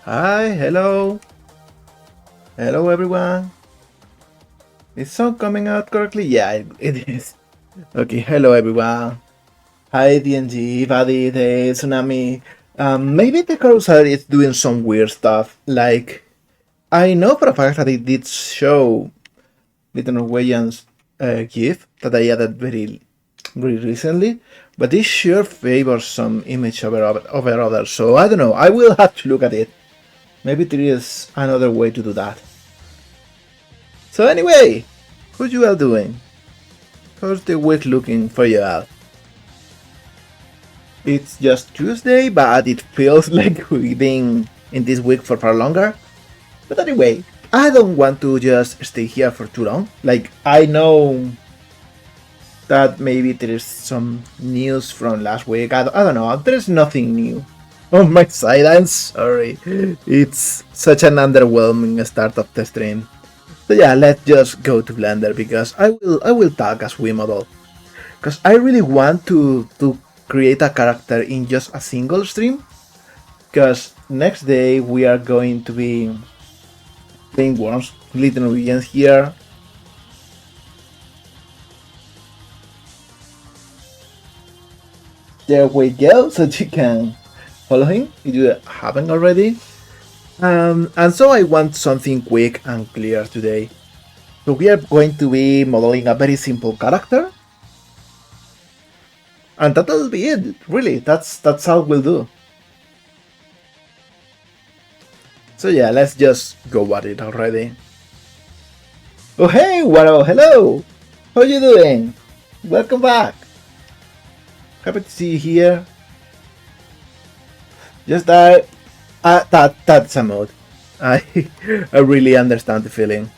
Hi, hello everyone. Is sound coming out correctly? Yeah, it is. Okay, hello everyone. Hi DNG, Buddy, the Tsunami. Maybe the carousel is doing some weird stuff. Like, I know for a fact that it did show Little Norwegian's GIF that I added very recently, but this sure favors some image over others. So I don't know. I will have to look at it. Maybe there is another way to do that. So anyway, how you all doing? How's the week looking for you all? It's just Tuesday, but it feels like we've been in this week for far longer. But anyway, I don't want to just stay here for too long. Like, I know that maybe there is some news from last week. I don't know. There's nothing new on my side. I'm sorry. It's such an underwhelming start of the stream. So yeah, let's just go to Blender because I will talk as we model. Because I really want to create a character in just a single stream. Because next day we are going to be playing Worms, Little Norwegians here. There we go, so you can follow him if you haven't already. And so I want something quick and clear today. So we are going to be modeling a very simple character. And that'll be it, really. That's all we'll do. So yeah, let's just go at it already. Oh hey, Waro, hello! How you doing? Welcome back. Happy to see you here. Just that's a mood. I I really understand the feeling.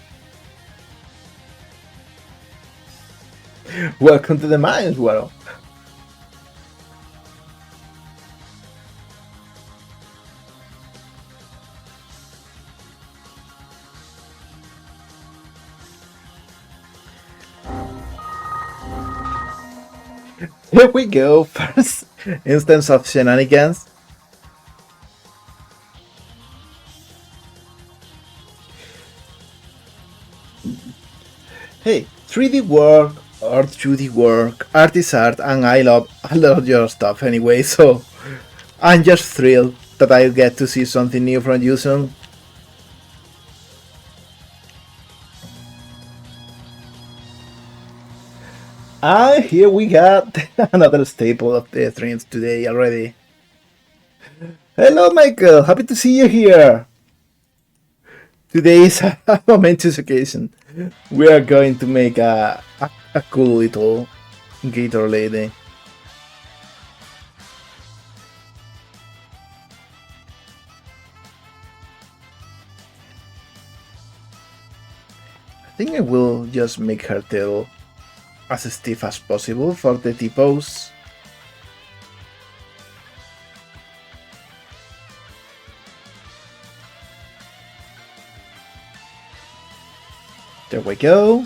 Welcome to the mines, Waro. Here we go. First instance of shenanigans. Hey, 3D work or 2D work, art is art, and I love your stuff anyway. So I'm just thrilled that I get to see something new from you soon. Ah, here we got another staple of the streams today already. Hello, Michael. Happy to see you here. Today is a momentous occasion. We are going to make a cool little Gator lady. I think I will just make her tail as stiff as possible for the T-pose. There we go.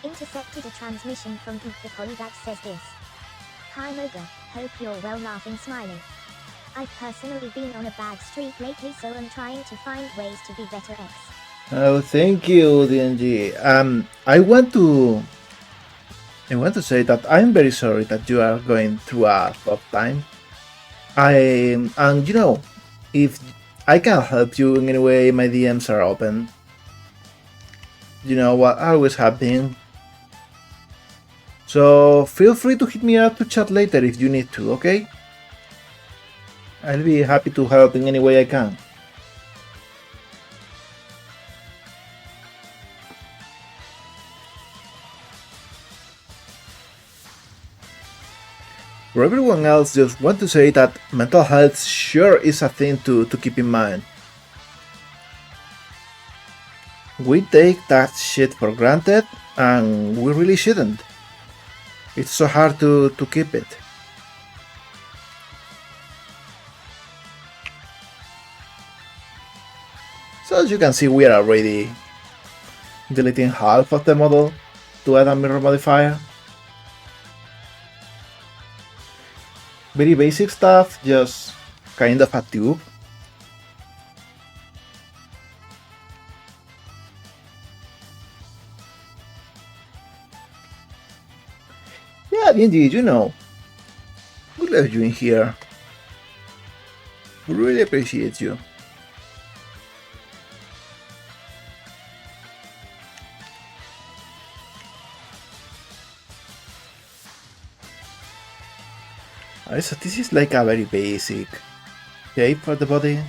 Intercepted a transmission from Geek the Polydax says this. Hi Moga, hope you're well laughing smiling. I've personally been on a bad streak lately so I'm trying to find ways to be better X. Oh, thank you, DNG. I want to say that I'm very sorry that you are going through a tough time. And if I can help you in any way, my DMs are open. You know what? I always have been. So feel free to hit me up to chat later if you need to, okay? I'll be happy to help in any way I can. For everyone else, just want to say that mental health sure is a thing to keep in mind. We take that shit for granted, and we really shouldn't. It's so hard to keep it. So as you can see, we are already deleting half of the model to add a mirror modifier. Very basic stuff, just kind of a tube. Yeah, indeed, you know. We love you in here. We really appreciate you. Alright, so this is like a very basic shape for the body.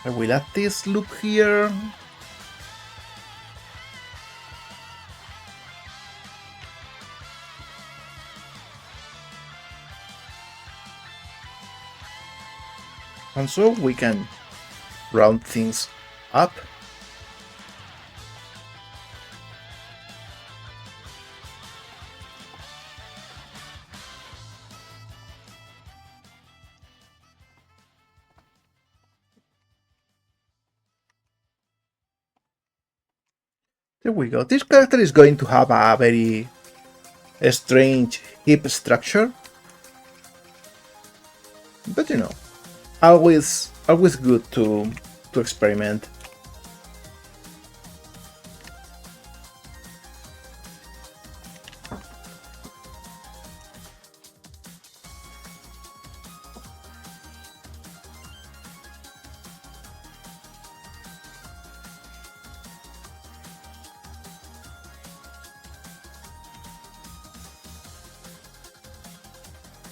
I will add this loop here. And so we can round things up. There we go. This character is going to have a very strange hip structure. But you know, always good to experiment.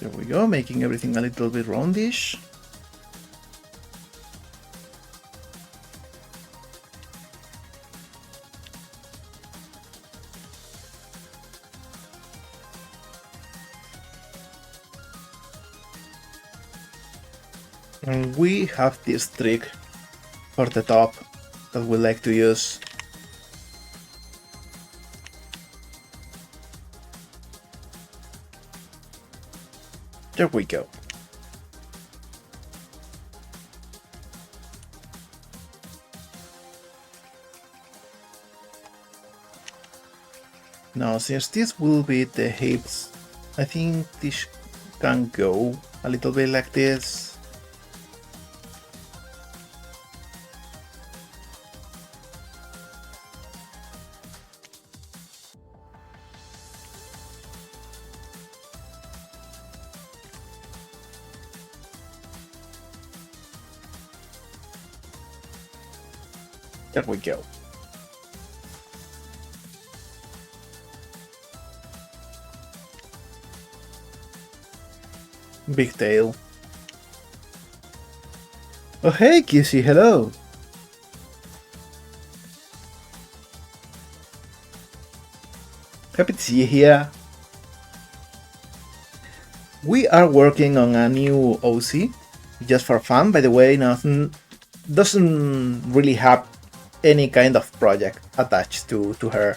There we go, making everything a little bit roundish. And we have this trick for the top that we like to use. There we go. Now, since this will be the hips, I think this can go a little bit like this. There we go. Big tail. Oh hey Kissy, hello! Happy to see you here. We are working on a new OC, just for fun, by the way. Nothing doesn't really have any kind of project attached to her.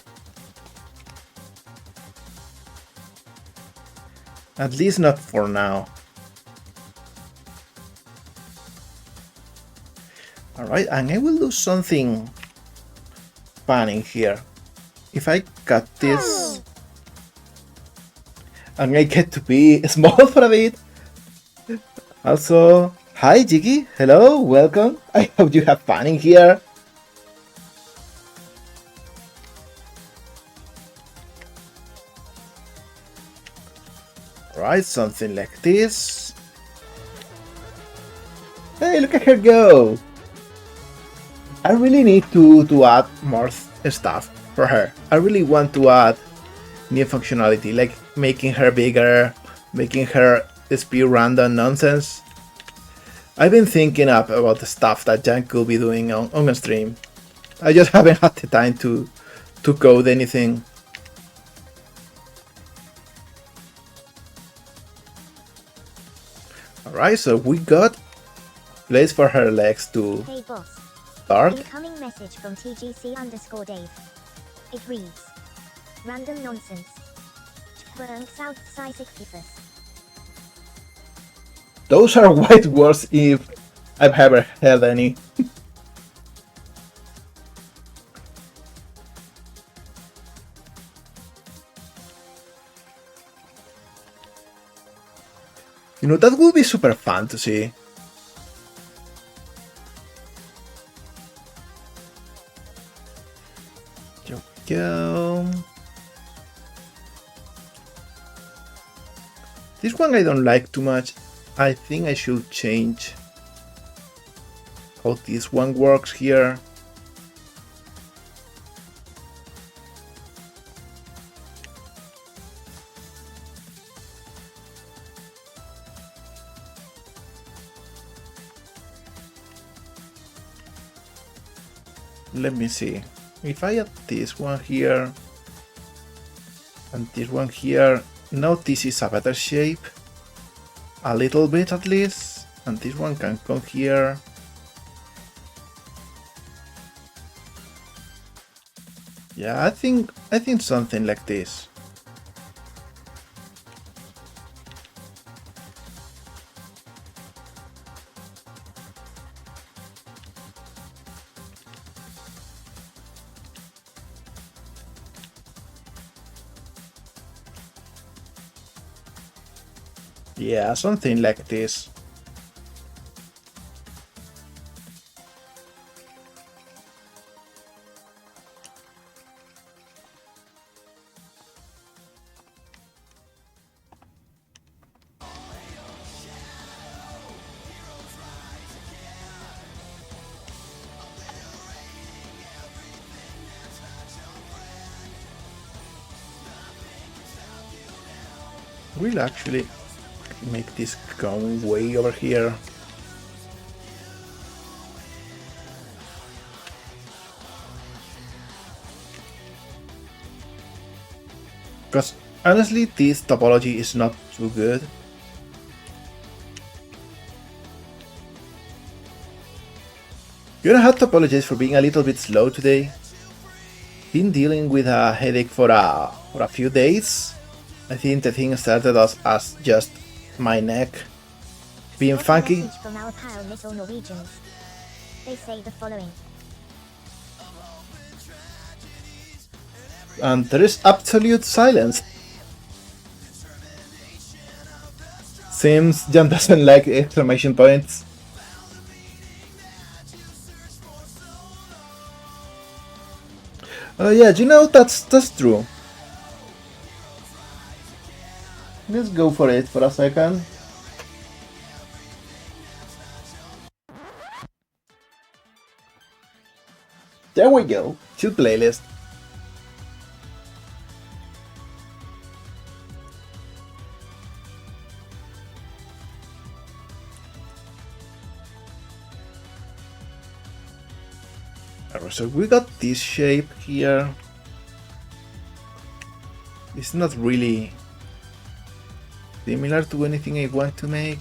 At least not for now. Alright, and I will do something fun in here. If I cut this and I get to be small for a bit. Also, hi Jiggy, hello, welcome. I hope you have fun in here. Alright, something like this. Hey, look at her go! I really need to add more stuff for her. I really want to add new functionality, like making her bigger, making her spew random nonsense. I've been thinking up about the stuff that Jan could be doing on stream. I just haven't had the time to code anything. Alright, so we got place for her legs to Hey boss. start. Incoming message from TGC_Dave. It reads: Random nonsense. South Psychic Pifus. Those are white words if I've ever had any. You know, that would be super fun to see. Go. This one I don't like too much. I think I should change how this one works here. Let me see. If I add this one here and this one here, now this is a better shape. A little bit at least. And this one can come here. Yeah, I think something like this. Yeah, something like this. We'll actually make this come way over here. Because honestly, this topology is not too good. You know, I have to apologize for being a little bit slow today. Been dealing with a headache for a few days. I think the thing started as just my neck being Got a funky. message from our pal Little Norwegians. They say the following. And there is absolute silence. Seems Jan doesn't like exclamation points. Yeah, you know, that's true. Let's go for it for a second. There we go. Chill playlist. Alright, so we got this shape here. It's not really similar to anything I want to make.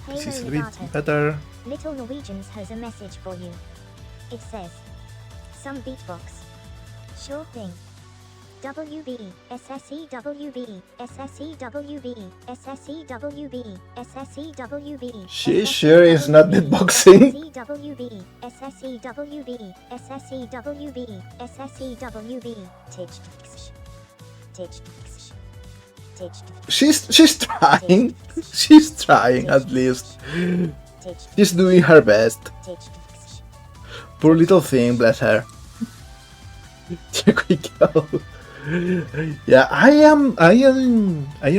Hey This is a no, bit Gator. better. Little Norwegians has a message for you. It says, some beatbox. Sure thing. WB, SSEWB, SSEWB, SSEWB, SSEWB. She sure is not beatboxing. SSEWB, SSEWB, SSEWB, SSEWB. She's trying. She's trying at least. She's doing her best. Poor little thing, bless her. Here we go. Yeah, I am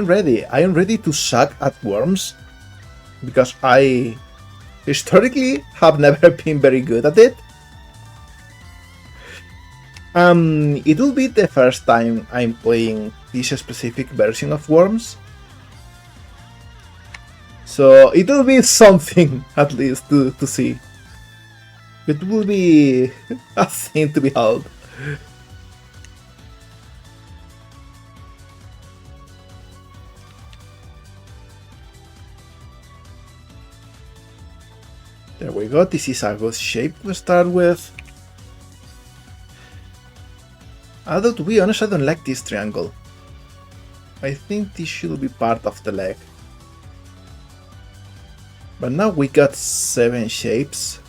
ready. I am ready to suck at worms because I historically have never been very good at it. It will be the first time I'm playing this specific version of Worms. So it will be something at least to see. It will be a thing to behold. There we go, this is a good shape to start with. Although, to be honest, I don't like this triangle. I think this should be part of the leg. But now we got 7 shapes,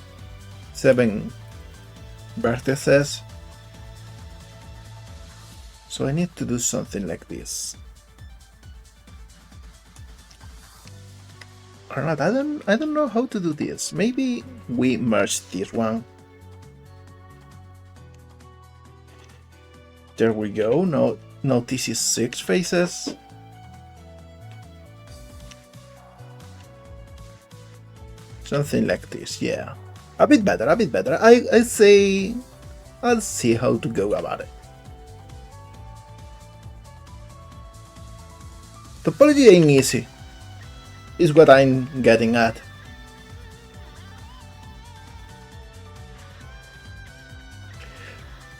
7 vertices. So I need to do something like this. Or not, I don't know how to do this. Maybe we merge this one. There we go. No, this is 6 faces. Something like this, yeah. A bit better, a bit better. I say I'll see how to go about it. Topology ain't easy, is what I'm getting at.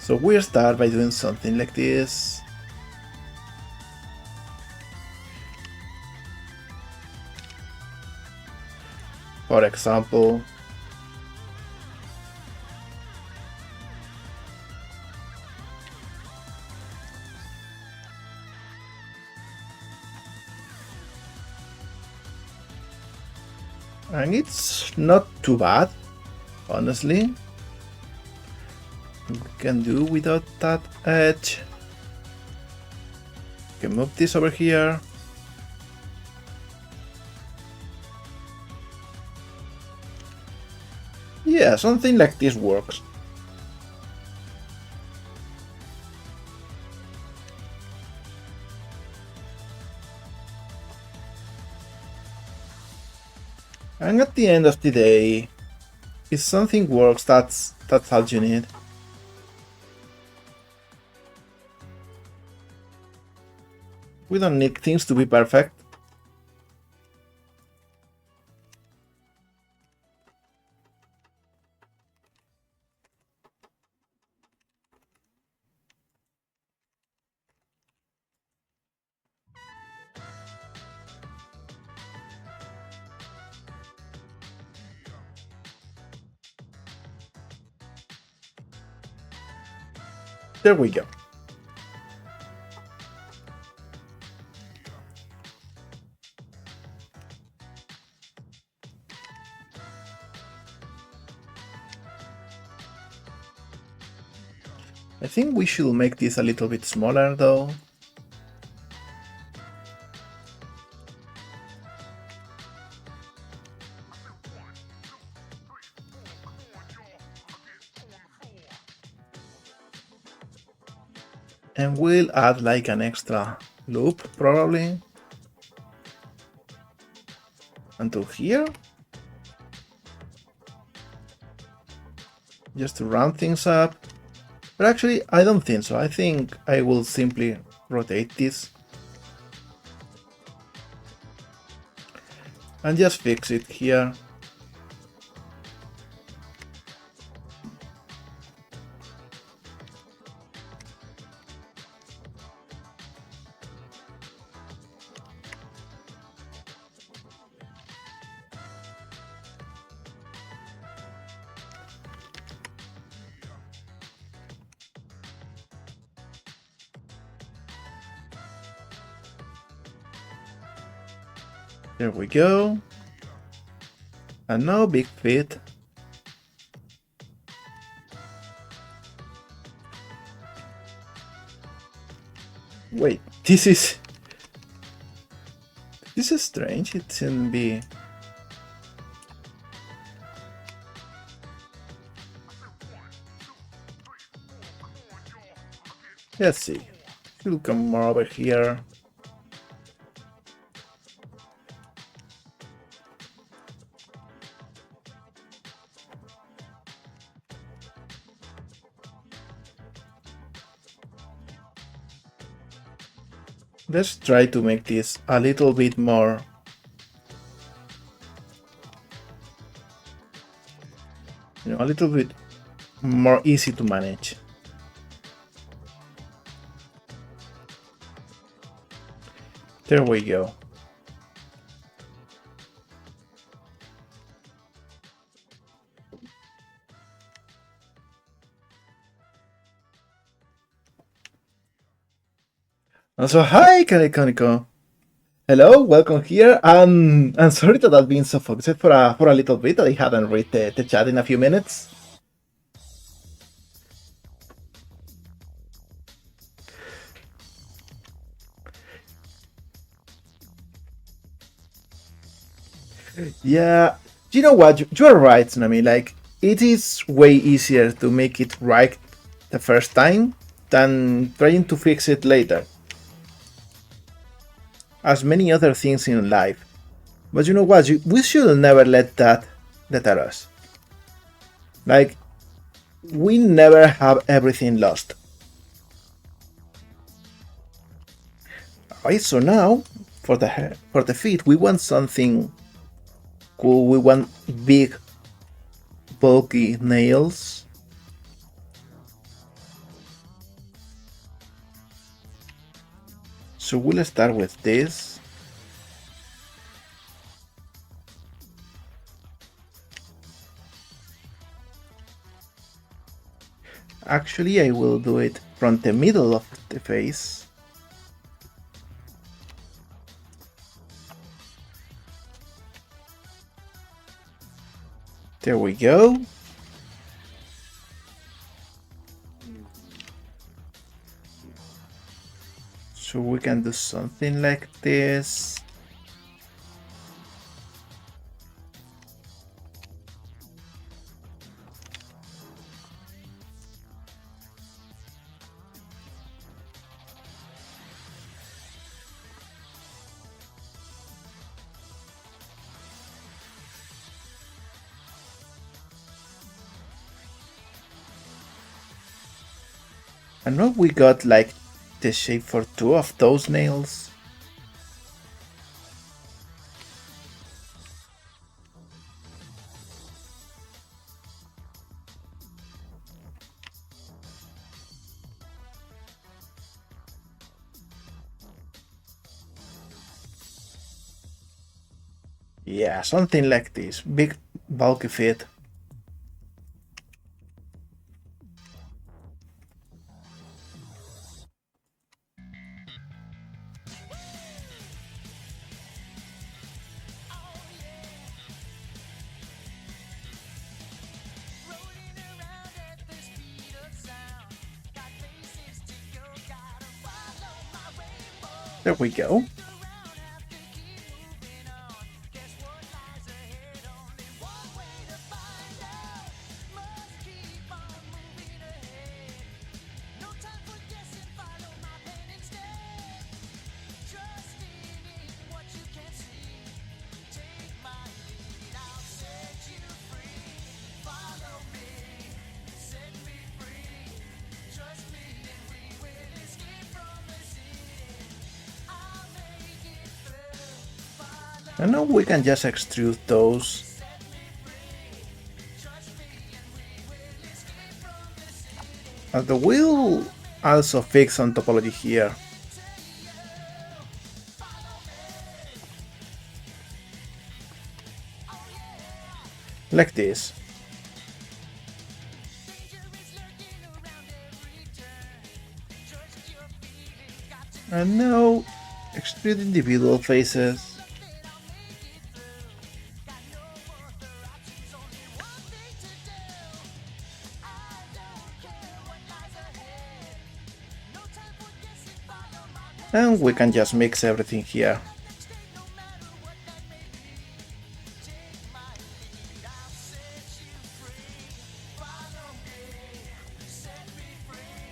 So we'll start by doing something like this. For example, and it's not too bad, honestly. We can do without that edge. We can move this over here. Yeah, something like this works. And at the end of the day, if something works, that's all you need. We don't need things to be perfect. There we go. I think we should make this a little bit smaller though. And we'll add like an extra loop probably until here, just to round things up. But actually I don't think so. I think I will simply rotate this and just fix it here. There we go. And now big feet. Wait, this is strange. It shouldn't be. Let's see. Should come more over here. Let's try to make this a little bit more a little bit more easy to manage. There we go. Also, hi, Kaneko. Hello, welcome here. I'm sorry that I've been so focused for a little bit. I hadn't read the chat in a few minutes. Yeah, you know what? You are right, Tsunami. Like, it is way easier to make it right the first time than trying to fix it later. As many other things in life. But you know what? We should never let that deter us. Like, we never have everything lost. Alright, so now for the feet, we want something cool. We want big, bulky nails. So we'll start with this. Actually, I will do it from the middle of the face. There we go. So we can do something like this. And now we got like the shape for two of those nails. Yeah, something like this. Big bulky feet. There we go. And now we can just extrude those. The wheel also fix some topology here. Like this. And now extrude individual faces. And we can just mix everything here.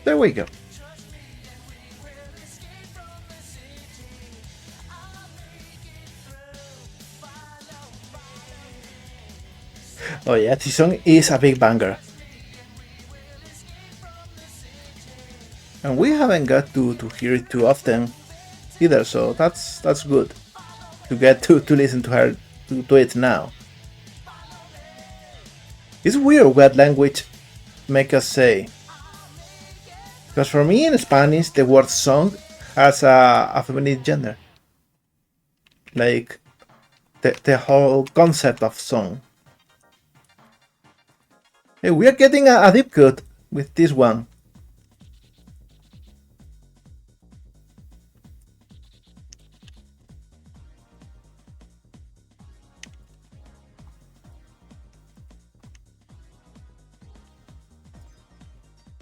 There we go. Oh yeah, this song is a big banger. And we haven't got to hear it too often either, so that's good to get to listen to her to it now. It's weird what language make us say. Because for me in Spanish the word song has a feminine gender. Like the whole concept of song. Hey, we are getting a deep cut with this one.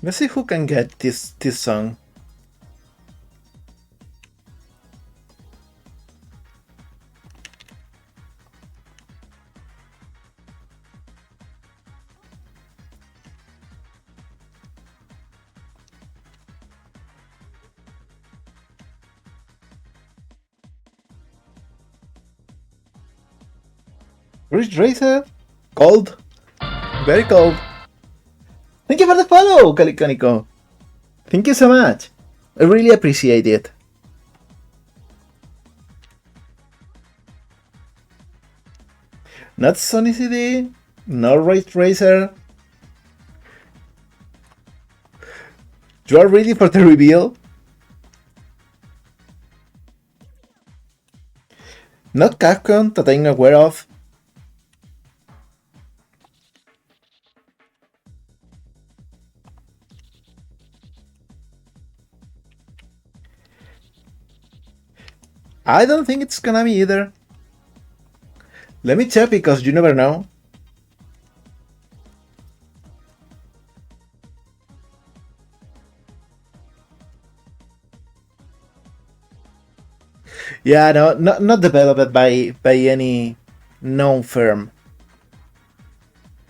Let's see who can get this song. Rich Racer? Cold. Very cold. Thank you for the follow, Caliconico. Thank you so much. I really appreciate it. Not Sunny CD, not Rich Racer. You are ready for the reveal? Not Capcom that I'm aware of. I don't think it's gonna be either. Let me check because you never know. Yeah, no, not developed by any known firm,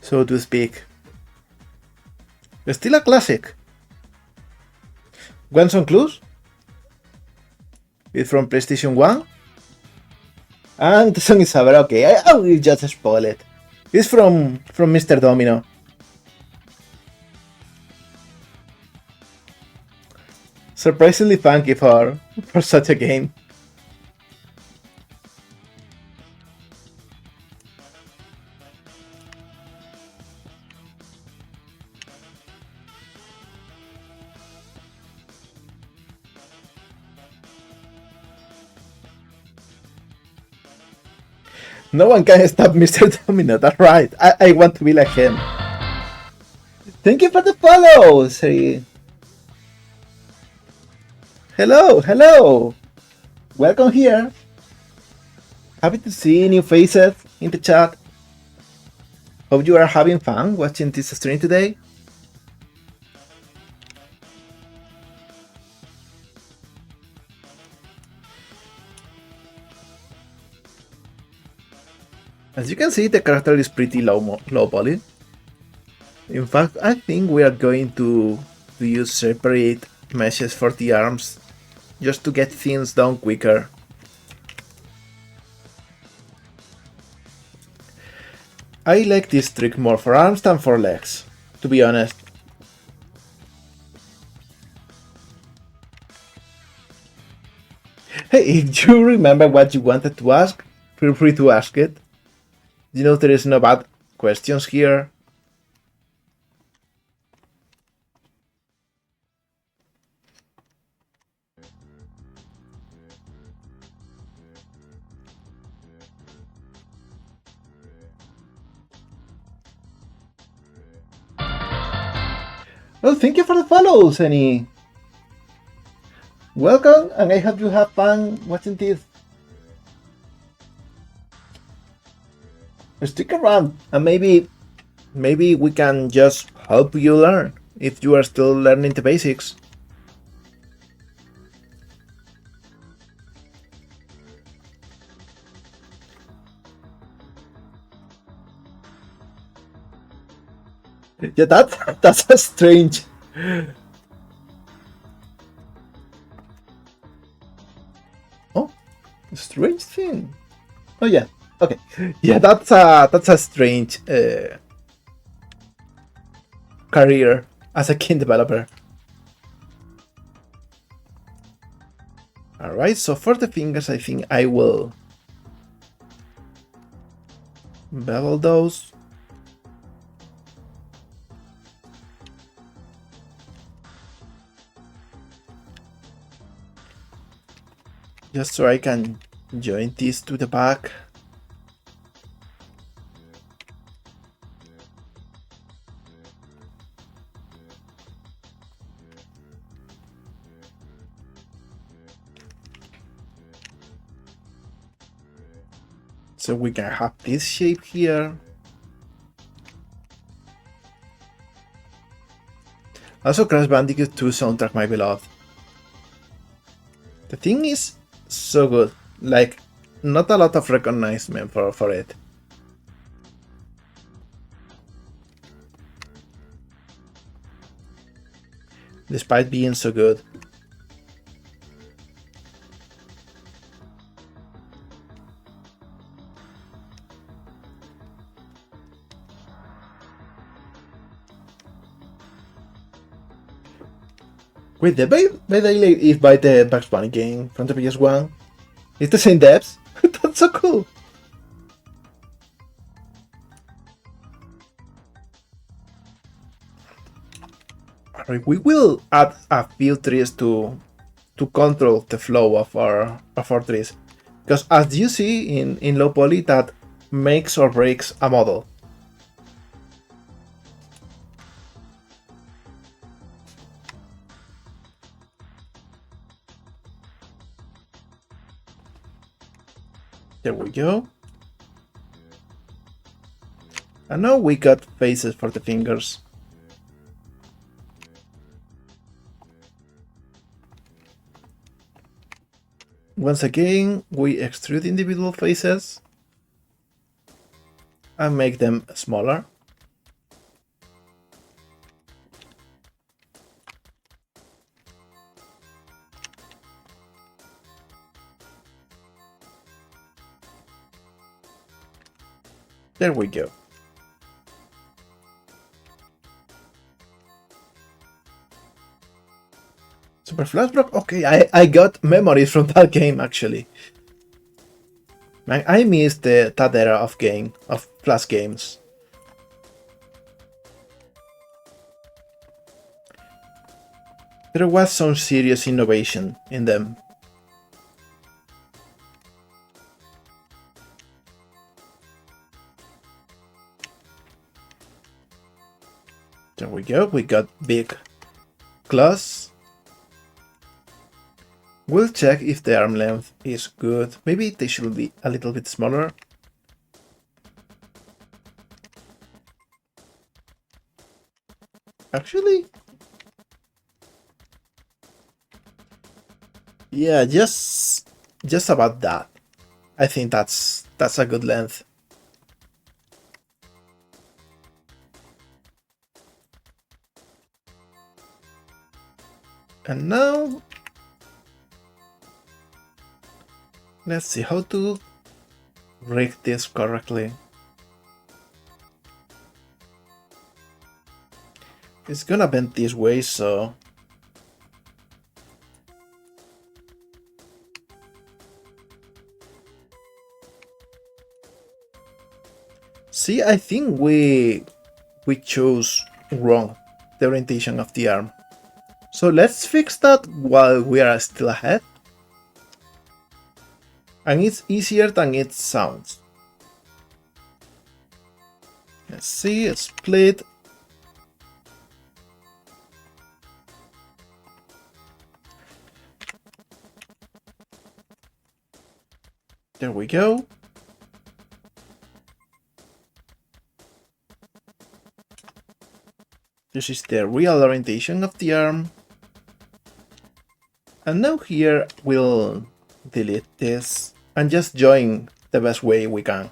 so to speak. Still a classic. Want some clues? It's from PlayStation 1. And the song is over. Okay, I will just spoil it. It's from Mr. Domino. Surprisingly funky for such a game. No one can stop Mr. Domino, that's right. I want to be like him. Thank you for the follow, Siri. Hello, hello. Welcome here. Happy to see new faces in the chat. Hope you are having fun watching this stream today. As you can see, the character is pretty low poly. In fact, I think we are going to use separate meshes for the arms just to get things done quicker. I like this trick more for arms than for legs, to be honest. Hey, if you remember what you wanted to ask, feel free to ask it. You know there is no bad questions here. Well, thank you for the follow, Senny. Welcome, and I hope you have fun watching this. Stick around, and maybe we can just help you learn if you are still learning the basics. Yeah, that's a strange. Oh, strange thing. Oh yeah. Okay. Yeah, that's a strange career as a game developer. Alright, so for the fingers, I think I will bevel those. Just so I can join this to the back. So we can have this shape here. Also, Crash Bandicoot 2 soundtrack, my beloved. The thing is so good. Like, not a lot of recognition for it. Despite being so good. Wait, the by Daylight is by the Bugs Bunny game from the PS1. It's the same devs? That's so cool! Alright, we will add a few trees to control the flow of our trees. Because as you see in low poly, that makes or breaks a model. There we go. And now we got faces for the fingers. Once again, we extrude individual faces and make them smaller. There we go. Super Flash Block? Okay, I got memories from that game actually. Man, I missed that era of Flash games. There was some serious innovation in them. There we go, we got big claws. We'll check if the arm length is good. Maybe they should be a little bit smaller. Actually, yeah, just about that. I think that's a good length. And now, let's see how to rig this correctly. It's gonna bend this way, so... See, I think we chose wrong the orientation of the arm. So let's fix that while we are still ahead. And it's easier than it sounds. Let's see, split. There we go. This is the real orientation of the arm. And now here we'll delete this and just join the best way we can.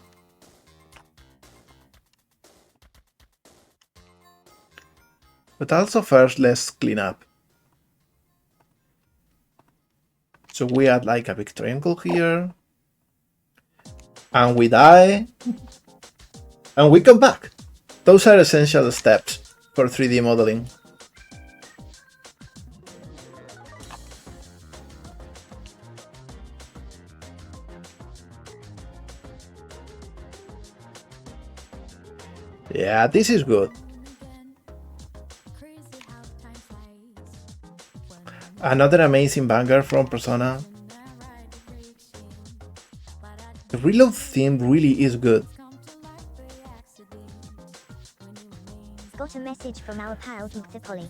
But also first let's clean up. So we add like a big triangle here. And we die. And we come back. Those are essential steps for 3D modeling. Yeah, this is good. Another amazing banger from Persona. The reload theme really is good. Got a message from our pal Polly.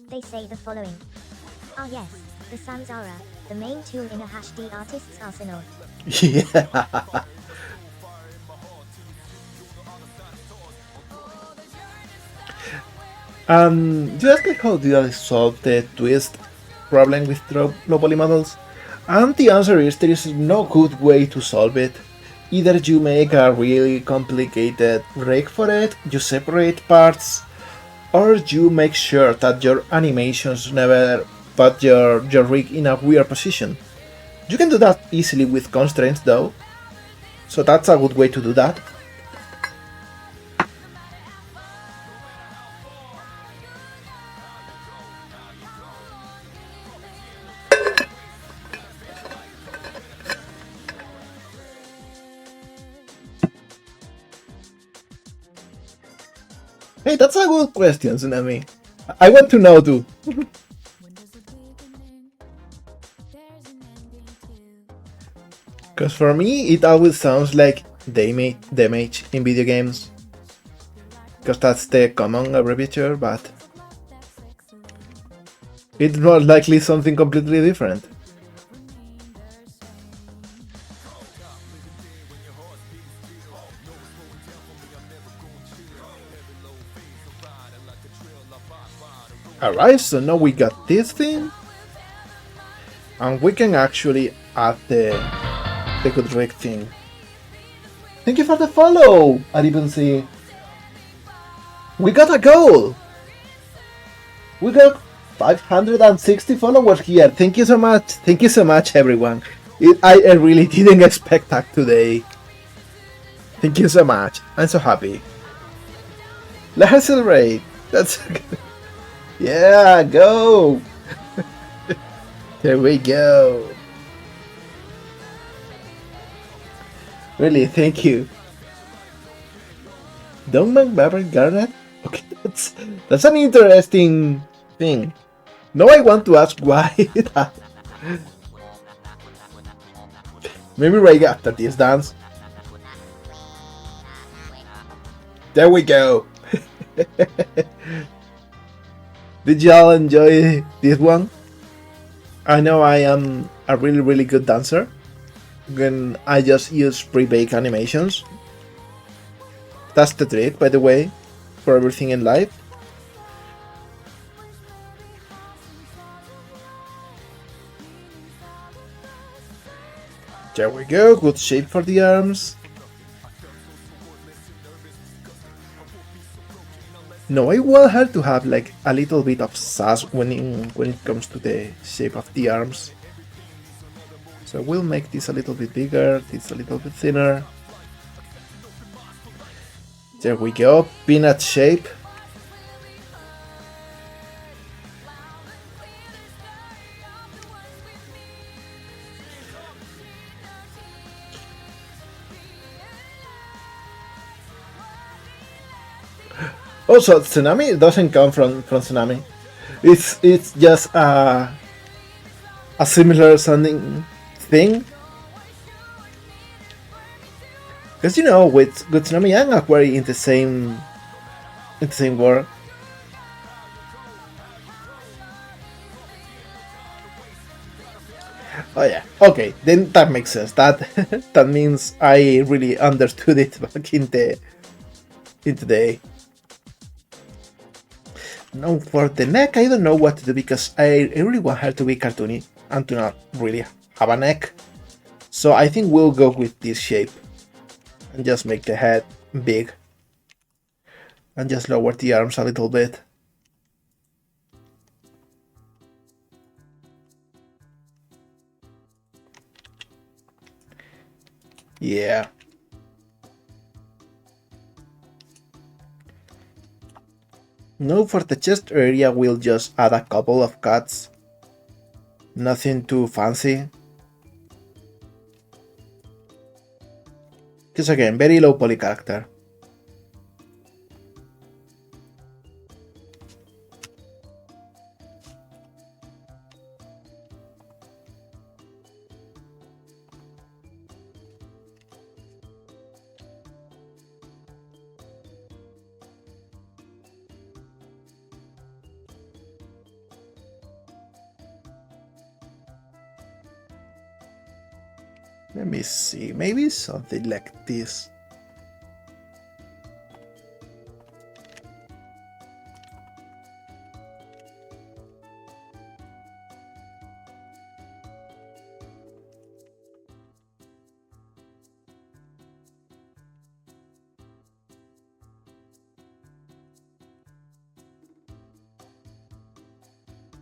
They say the following. Ah yes, the Samsara, the main tool in a #D artist's arsenal. Yeah. You asked like, how do I solve the twist problem with low poly models? And the answer is there is no good way to solve it. Either you make a really complicated rig for it, you separate parts, or you make sure that your animations never put your rig in a weird position. You can do that easily with constraints though, so that's a good way to do that. Hey, that's a good question, Tsunami. I want to know too. Because for me, it always sounds like damage in video games. Because that's the common abbreviature, but it's more likely something completely different. Alright, so now we got this thing. And we can actually add the good rig thing. Thank you for the follow! I didn't see. We got a goal! We got 560 followers here. Thank you so much. Thank you so much, everyone. I really didn't expect that today. Thank you so much. I'm so happy. Let's celebrate. That's yeah, go. There we go. Really, thank you. Don't Barrett Garnet? Okay, that's an interesting thing. Now I want to ask why that. Maybe right after this dance. There we go. Did y'all enjoy this one? I know I am a really good dancer when I just use pre-baked animations. That's the trick, by the way, for everything in life. There we go, good shape for the arms. No, I want her to have like a little bit of sass when it comes to the shape of the arms. So we'll make this a little bit bigger, this a little bit thinner. There we go, peanut shape. Also, Tsunami doesn't come from Tsunami. It's just a similar sounding thing. Because you know, with Tsunami and Aquari in the same word. Oh yeah, okay, then that makes sense. That that means I really understood it back in the day. No, for the neck, I don't know what to do because I really want her to be cartoony and to not really have a neck. So I think we'll go with this shape and just make the head big and just lower the arms a little bit. Yeah. Now for the chest area, we'll just add a couple of cuts. Nothing too fancy. Because again, very low poly character. Let me see, maybe something like this.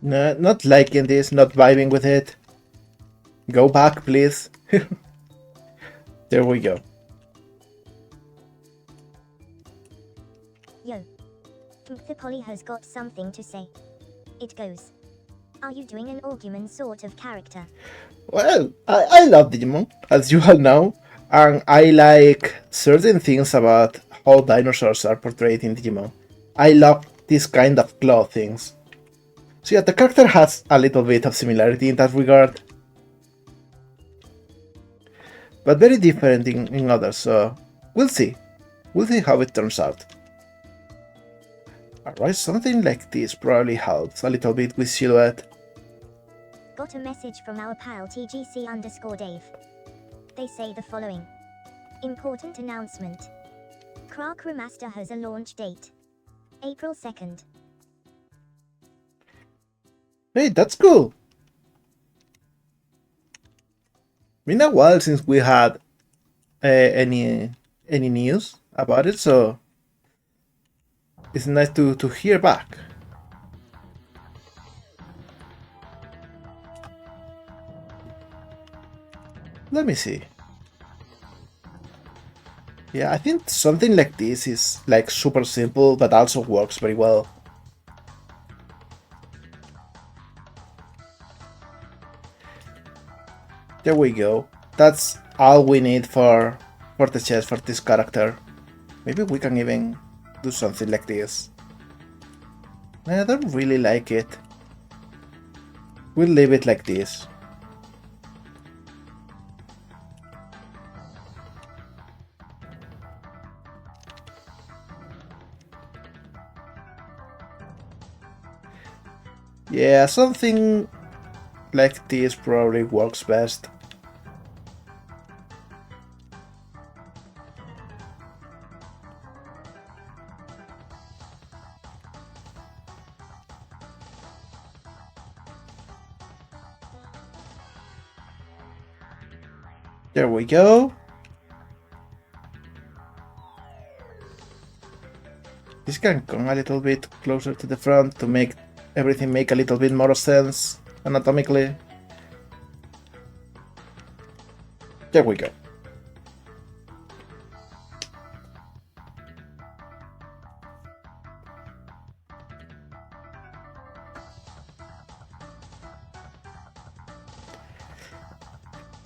No, not liking this, not vibing with it. Go back, please. There we go. Yo. The Polly has got something to say. It goes. Are you doing an argument sort of character? Well, I love Digimon, as you all know, and I like certain things about how dinosaurs are portrayed in Digimon. I love this kind of claw things. So yeah, the character has a little bit of similarity in that regard, but very different in others, so we'll see. We'll see how it turns out. Alright, something like this probably helps a little bit with silhouette. Got a message from our pal TGC_Dave. They say the following. Important announcement. Crack Remaster has a launch date. April 2nd. Hey, that's cool! Been a while since we had any news about it, so it's nice to hear back. Let me see. Yeah, I think something like this is like super simple but also works very well. There we go. That's all we need for the chest for this character. Maybe we can even do something like this. I don't really like it. We'll leave it like this. Yeah, something like this probably works best. There we go. This can come a little bit closer to the front to make everything make a little bit more sense anatomically. There we go.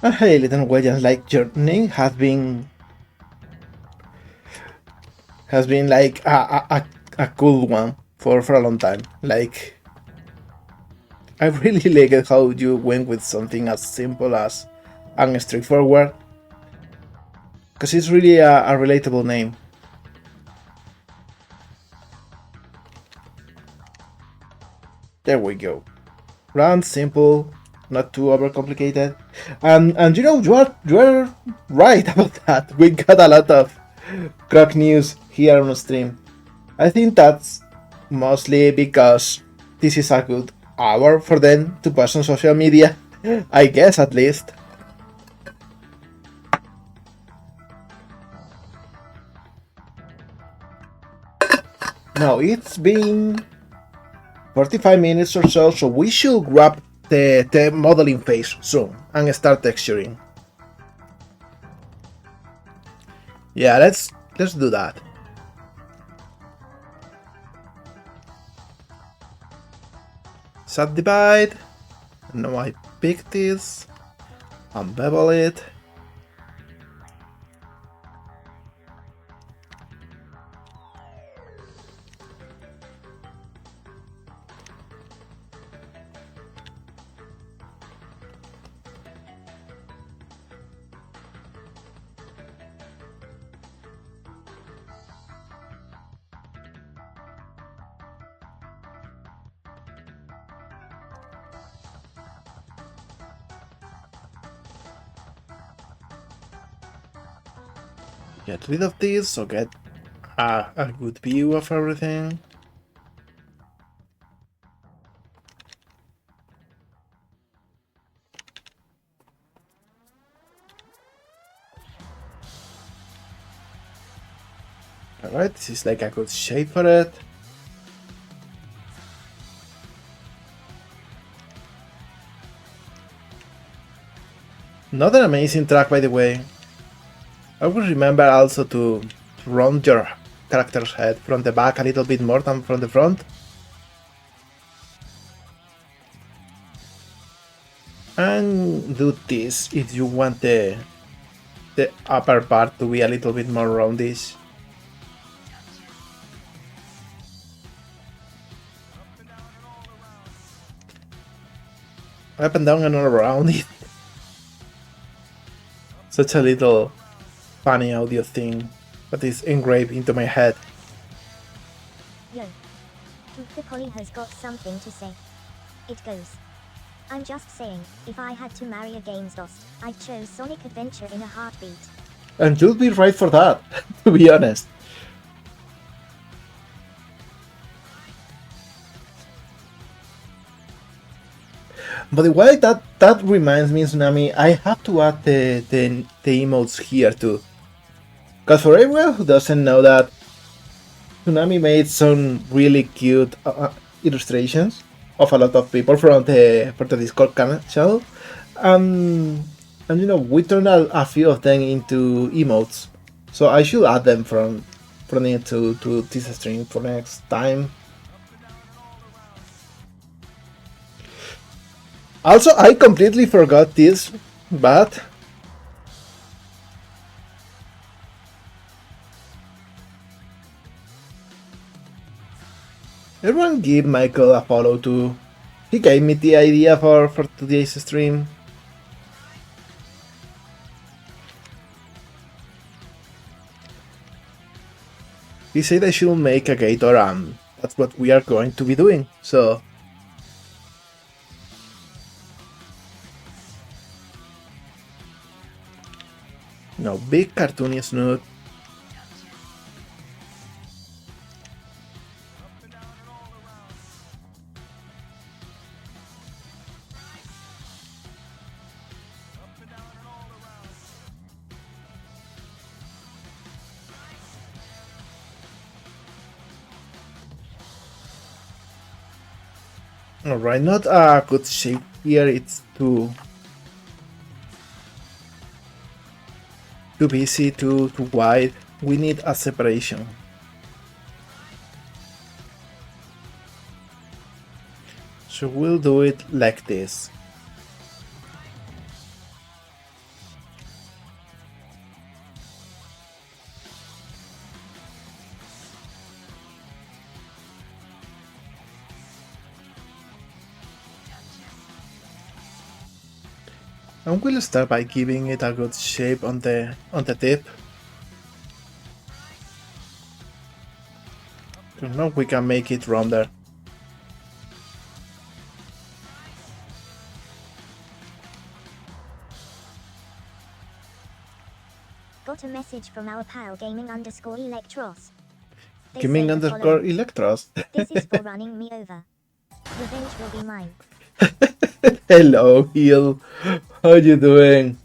Hey, little legends, like your name has been like a cool one for a long time. Like, I really like how you went with something as simple as and straightforward, because it's really a relatable name. There we go. Round, simple, not too overcomplicated. And you know, you are right about that. We got a lot of crack news here on the stream. I think that's mostly because this is a good hour for them to post on social media. I guess, at least. Now it's been 45 minutes or so, so we should grab the modeling phase soon and start texturing. Yeah, let's do that. Subdivide. Now I pick this, unbevel it. Get rid of this, so get a good view of everything. Alright, this is like a good shape for it. Not an amazing track, by the way. I would remember also to round your character's head from the back a little bit more than from the front. And do this if you want the upper part to be a little bit more roundish. Up and down and all around it. Such a little funny audio thing that is engraved into my head. Yo. The Polly has got something to say. It goes. I'm just saying, if I had to marry a games lost, I'd choose Sonic Adventure in a heartbeat. And you'll be right for that, to be honest. By the way, that reminds me, Tsunami, I have to add the emotes here too. Because for everyone who doesn't know that, Tsunami made some really cute illustrations of a lot of people for the Discord channel, and you know, we turned a few of them into emotes, so I should add them from it to this stream for next time. Also, I completely forgot this, but everyone give Michael a follow too. He gave me the idea for today's stream. He said I should make a Gator, and that's what we are going to be doing, so... No, big cartoony snoot. Alright, not a good shape here, it's too busy, too wide. We need a separation. So we'll do it like this. And we'll start by giving it a good shape on the tip. Now we can make it rounder. Got a message from our pal gaming_Electros. They Gaming say the underscore following. Electros. This is for running me over. Revenge will be mine. Hello, Heel. How you doing?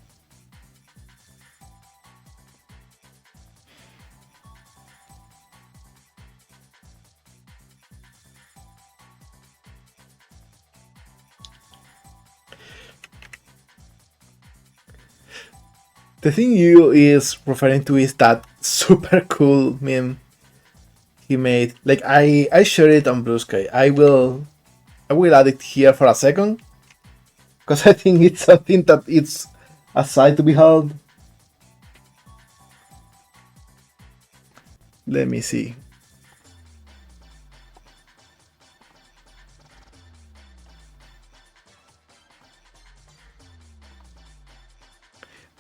The thing you is referring to is that super cool meme he made. Like I shared it on Blue Sky. I will add it here for a second, because I think it's something that it's a sight to behold. Let me see.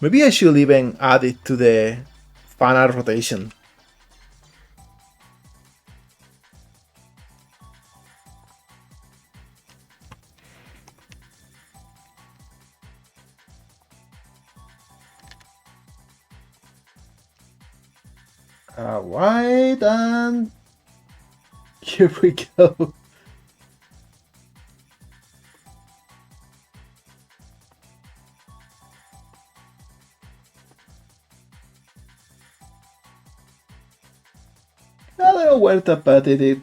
Maybe I should even add it to the fan art rotation. Alright, and here we go. I don't know where to put it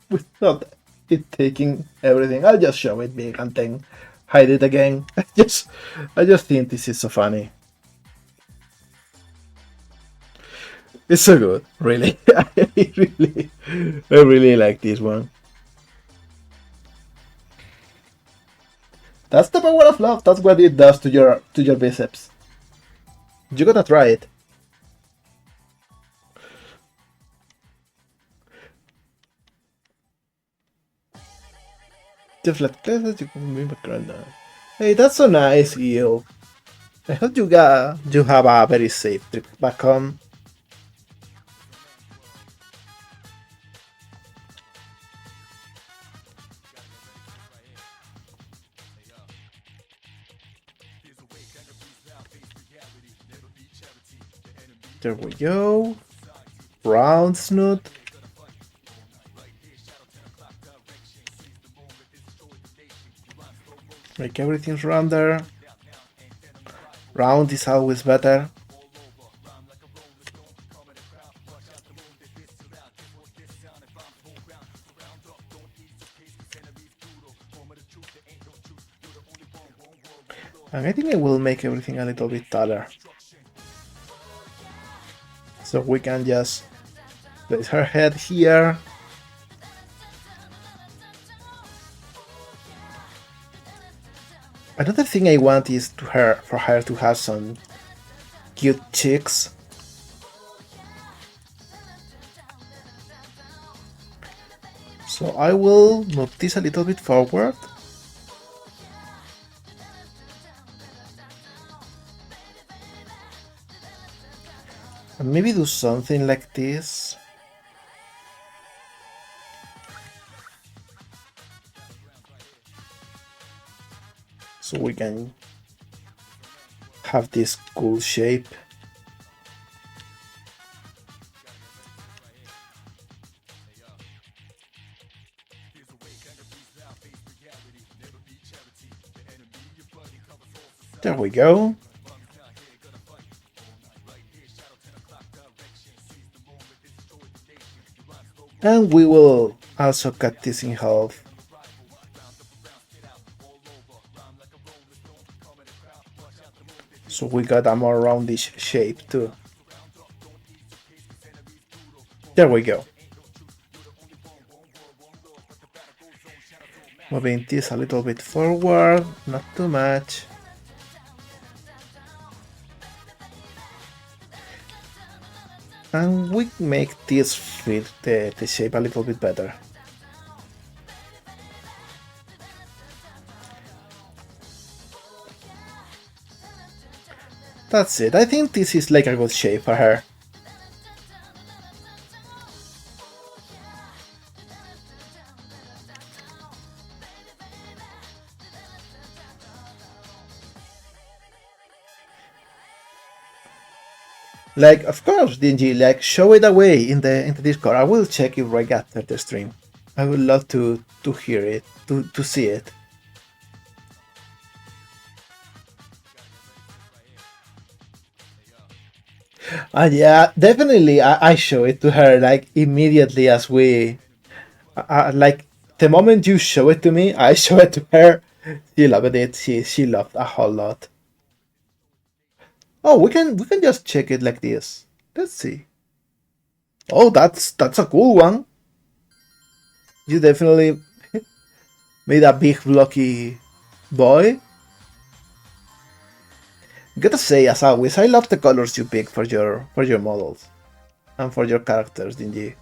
without it taking everything. I'll just show it big and then hide it again. I just think this is so funny. It's so good, really. I really like this one. That's the power of love. That's what it does to your biceps. You gotta try it. Just like that, you can be background now. Hey, that's so nice, Eel. I hope you have a very safe trip back home. There we go. Round snoot. Make everything rounder. Round is always better. And I think I will make everything a little bit taller. So we can just place her head here. Another thing I want is for her to have some cute cheeks. So I will move this a little bit forward. And maybe do something like this. So we can have this cool shape. There we go. And we will also cut this in half. So we got a more roundish shape too. There we go. Moving this a little bit forward, not too much. And we make this fit the shape a little bit better. That's it. I think this is like a good shape for her. Like, of course, Dingy, like, show it away in the Discord. I will check it right after the stream. I would love to hear it, to see it. Yeah, definitely. I show it to her like immediately as we, like the moment you show it to me, I show it to her. She loved it. She loved a whole lot. Oh, we can just check it like this. Let's see. Oh, that's a cool one. You definitely made a big blocky boy. Gotta say, as always, I love the colors you pick for your models and for your characters, Dingy.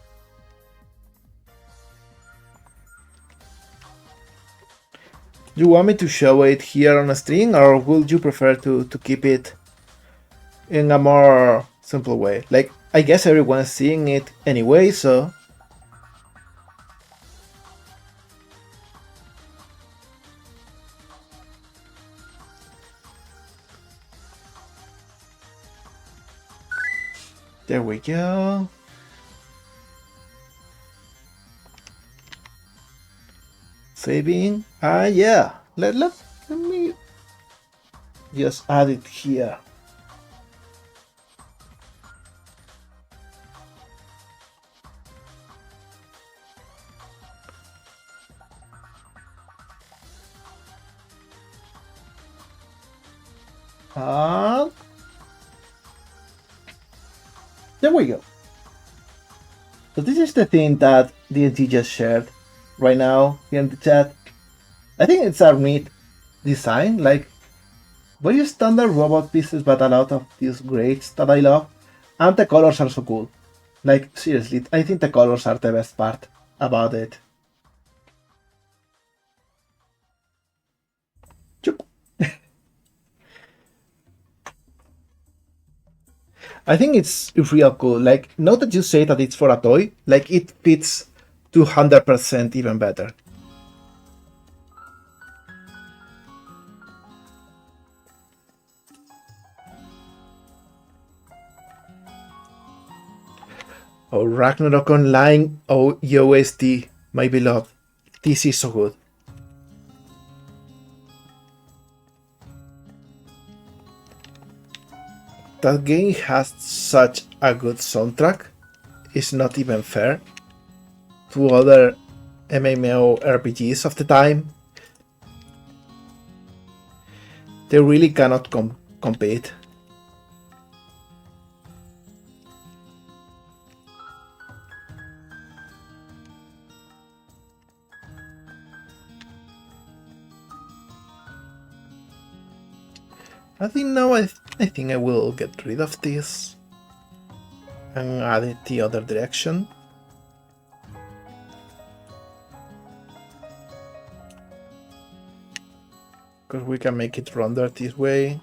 You want me to show it here on a stream, or would you prefer to keep it in a more simple way? Like, I guess everyone's seeing it anyway, so... There we go. Saving. Yeah. Let me just add it here. Uh, there we go. So this is the thing that DNT just shared right now here in the chat. I think it's a neat design, like very standard robot pieces, but a lot of these grades that I love. And the colors are so cool. Like, seriously, I think the colors are the best part about it. Chup. I think it's real cool. Like, not that you say that it's for a toy, like, it fits 200% even better. Oh, Ragnarok Online, oh, OST, my beloved. This is so good. That game has such a good soundtrack. It's not even fair to other MMORPGs of the time. They really cannot compete. I think now I think I will get rid of this and add it the other direction. Because we can make it rounder this way.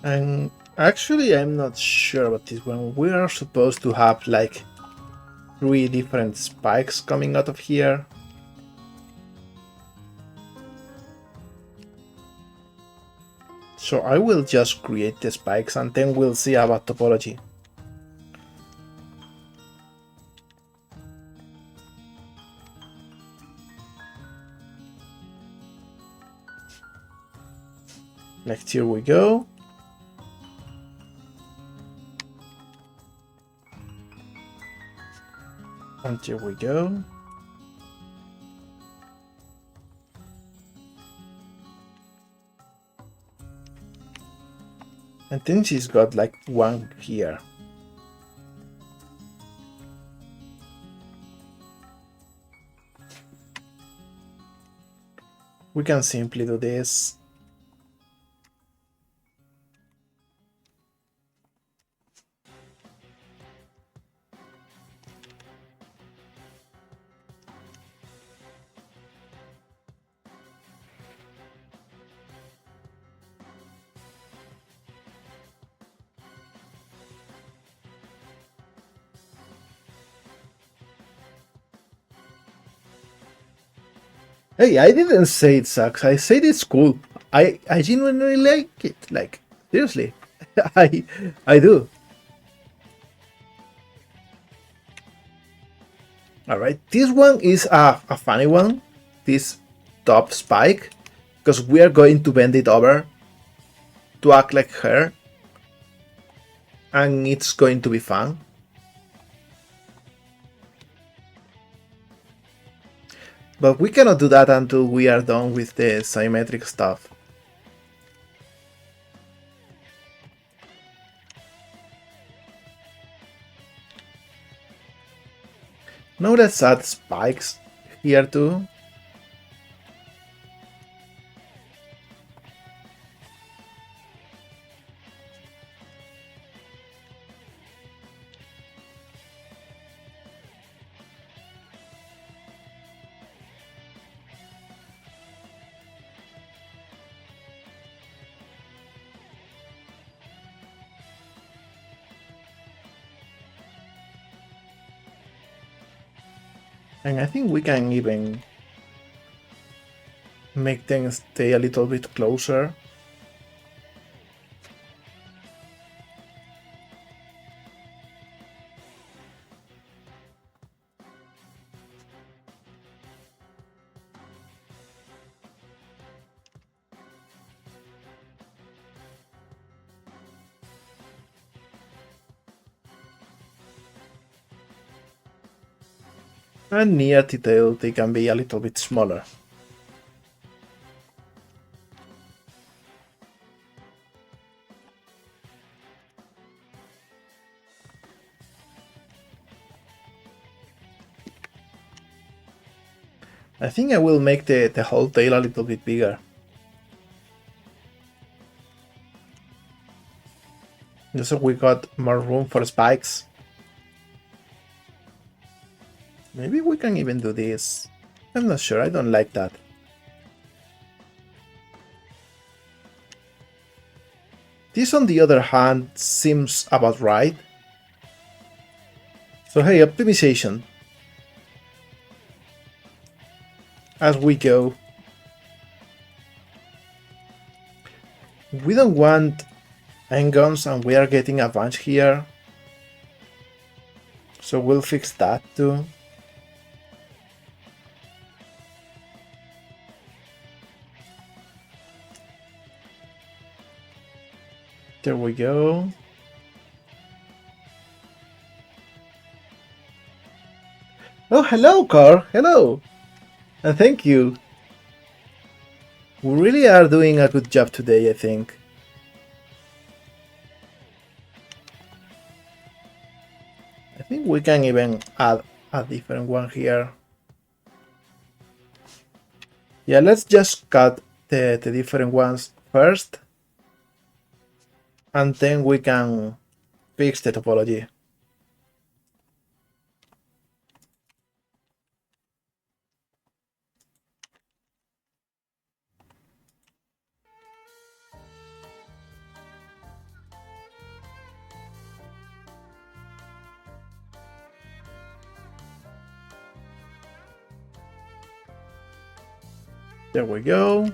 And actually I'm not sure about this one. We are supposed to have like 3 different spikes coming out of here. So I will just create the spikes and then we'll see about topology. Next here we go. And here we go. And then she's got like one here. We can simply do this. Hey, I didn't say it sucks. I said it's cool. I genuinely like it. Like, seriously. I do. Alright, this one is a funny one. This top spike. Because we are going to bend it over to act like her. And it's going to be fun. But we cannot do that until we are done with the symmetric stuff. Now let's add spikes here too. And I think we can even make them stay a little bit closer. And near the tail they can be a little bit smaller. I think I will make the whole tail a little bit bigger. Just so we got more room for spikes. Maybe we can even do this. I'm not sure, I don't like that. This on the other hand seems about right. So hey, optimization. As we go. We don't want handguns and we are getting a bunch here. So we'll fix that too. There we go. Oh, hello, Car. Hello. And thank you. We really are doing a good job today, I think. I think we can even add a different one here. Yeah, let's just cut the different ones first. And then we can fix the topology. There we go.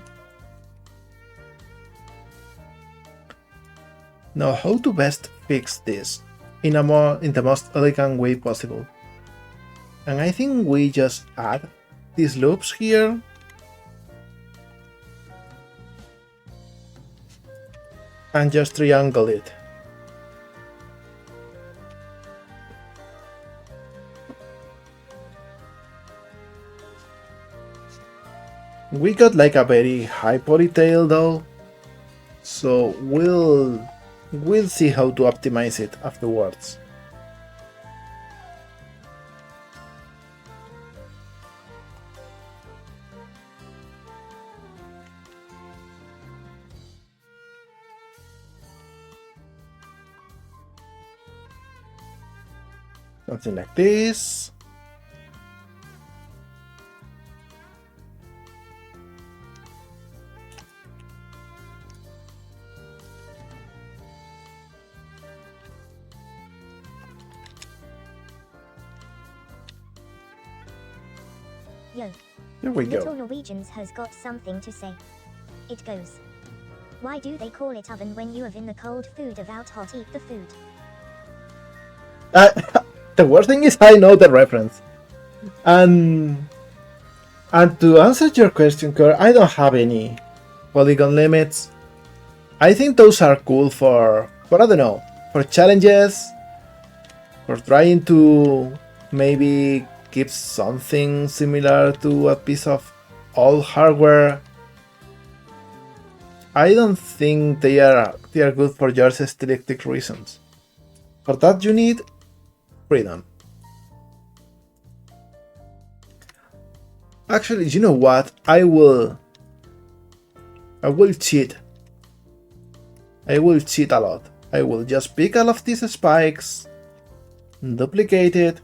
Now, how to best fix this in the most elegant way possible? And I think we just add these loops here. And just triangle it. We got like a very high polytail though, so we'll see how to optimize it afterwards. Something like this. Yo. There we Little go. Norwegians has got something to say. It goes. Why do they call it oven when you have in the cold food about hot eat the food? The worst thing is I know the reference. And to answer your question, Kurt, I don't have any polygon limits. I think those are cool for I don't know, for challenges, for trying to maybe give something similar to a piece of old hardware. I don't think they are good for just aesthetic reasons. For that you need freedom. Actually, you know what? I will cheat. I will cheat a lot. I will just pick all of these spikes, duplicate it,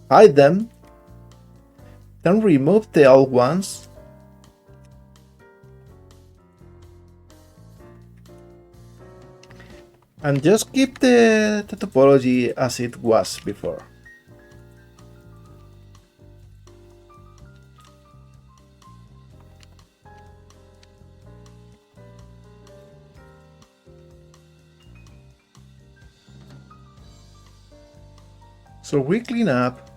hide them, then remove the old ones, and just keep the topology as it was before. So we clean up,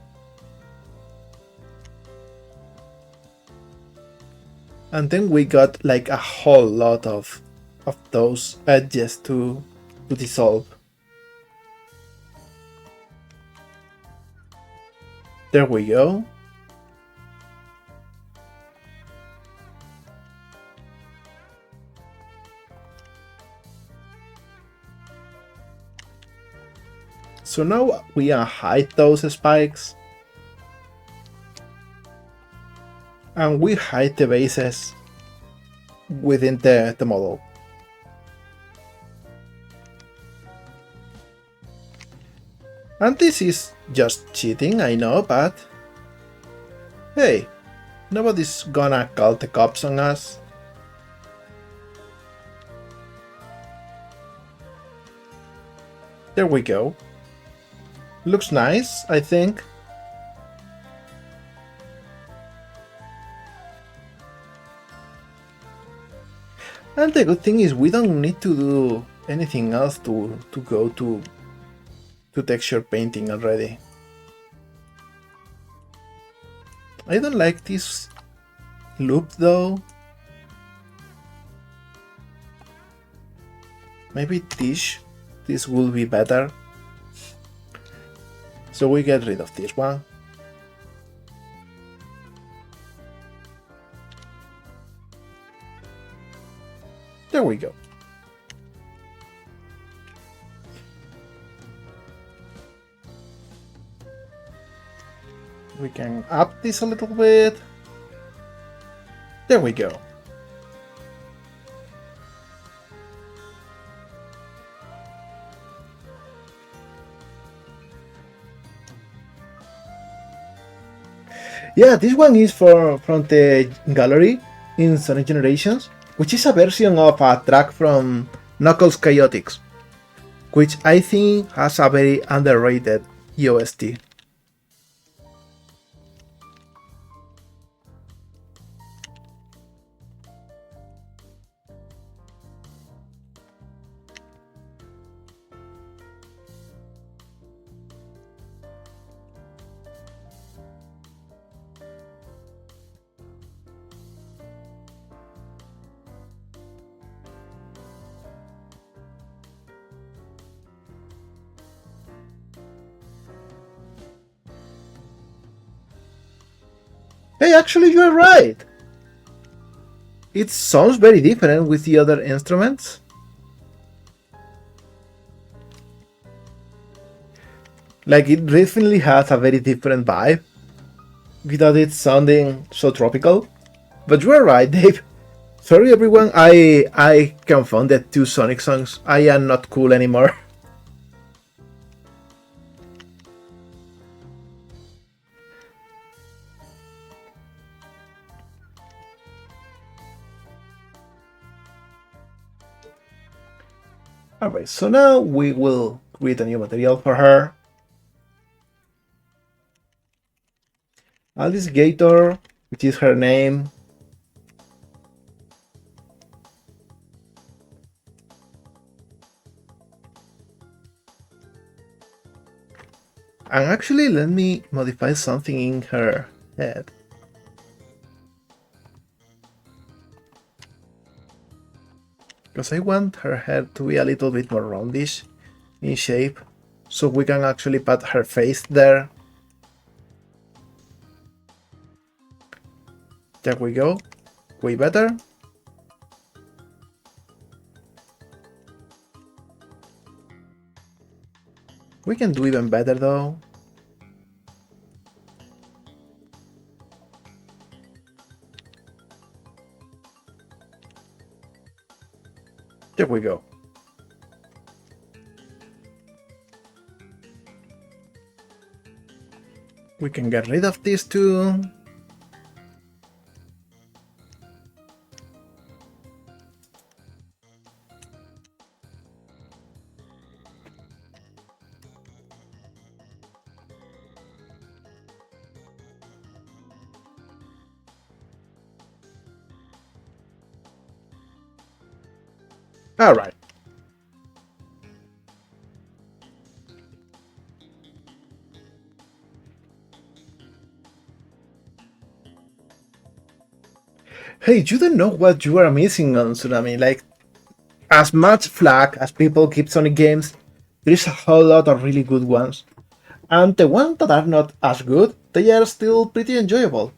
and then we got like a whole lot of those edges to dissolve. There we go. So now we can hide those spikes. And we hide the bases within the model. And this is just cheating, I know, but hey, nobody's gonna call the cops on us. There we go. Looks nice, I think. And the good thing is we don't need to do anything else to go to texture painting already. I don't like this loop though. Maybe this will be better. So we get rid of this one. There we go. We can up this a little bit. There we go. Yeah, this one is from the gallery in Sonic Generations, which is a version of a track from Knuckles Chaotix, which I think has a very underrated OST. Hey, actually, you're right. It sounds very different with the other instruments. Like, it definitely has a very different vibe without it sounding so tropical. But you're right, Dave. Sorry, everyone. I confounded two Sonic songs. I am not cool anymore. Alright, so now we will create a new material for her. Alice Gator, which is her name. And actually, let me modify something in her head. Because I want her head to be a little bit more roundish in shape, so we can actually put her face there. There we go. Way better. We can do even better though. There we go. We can get rid of these two. All right. Hey, you don't know what you are missing on Tsunami. Like, as much flack as people keep Sonic games, there is a whole lot of really good ones. And the ones that are not as good, they are still pretty enjoyable.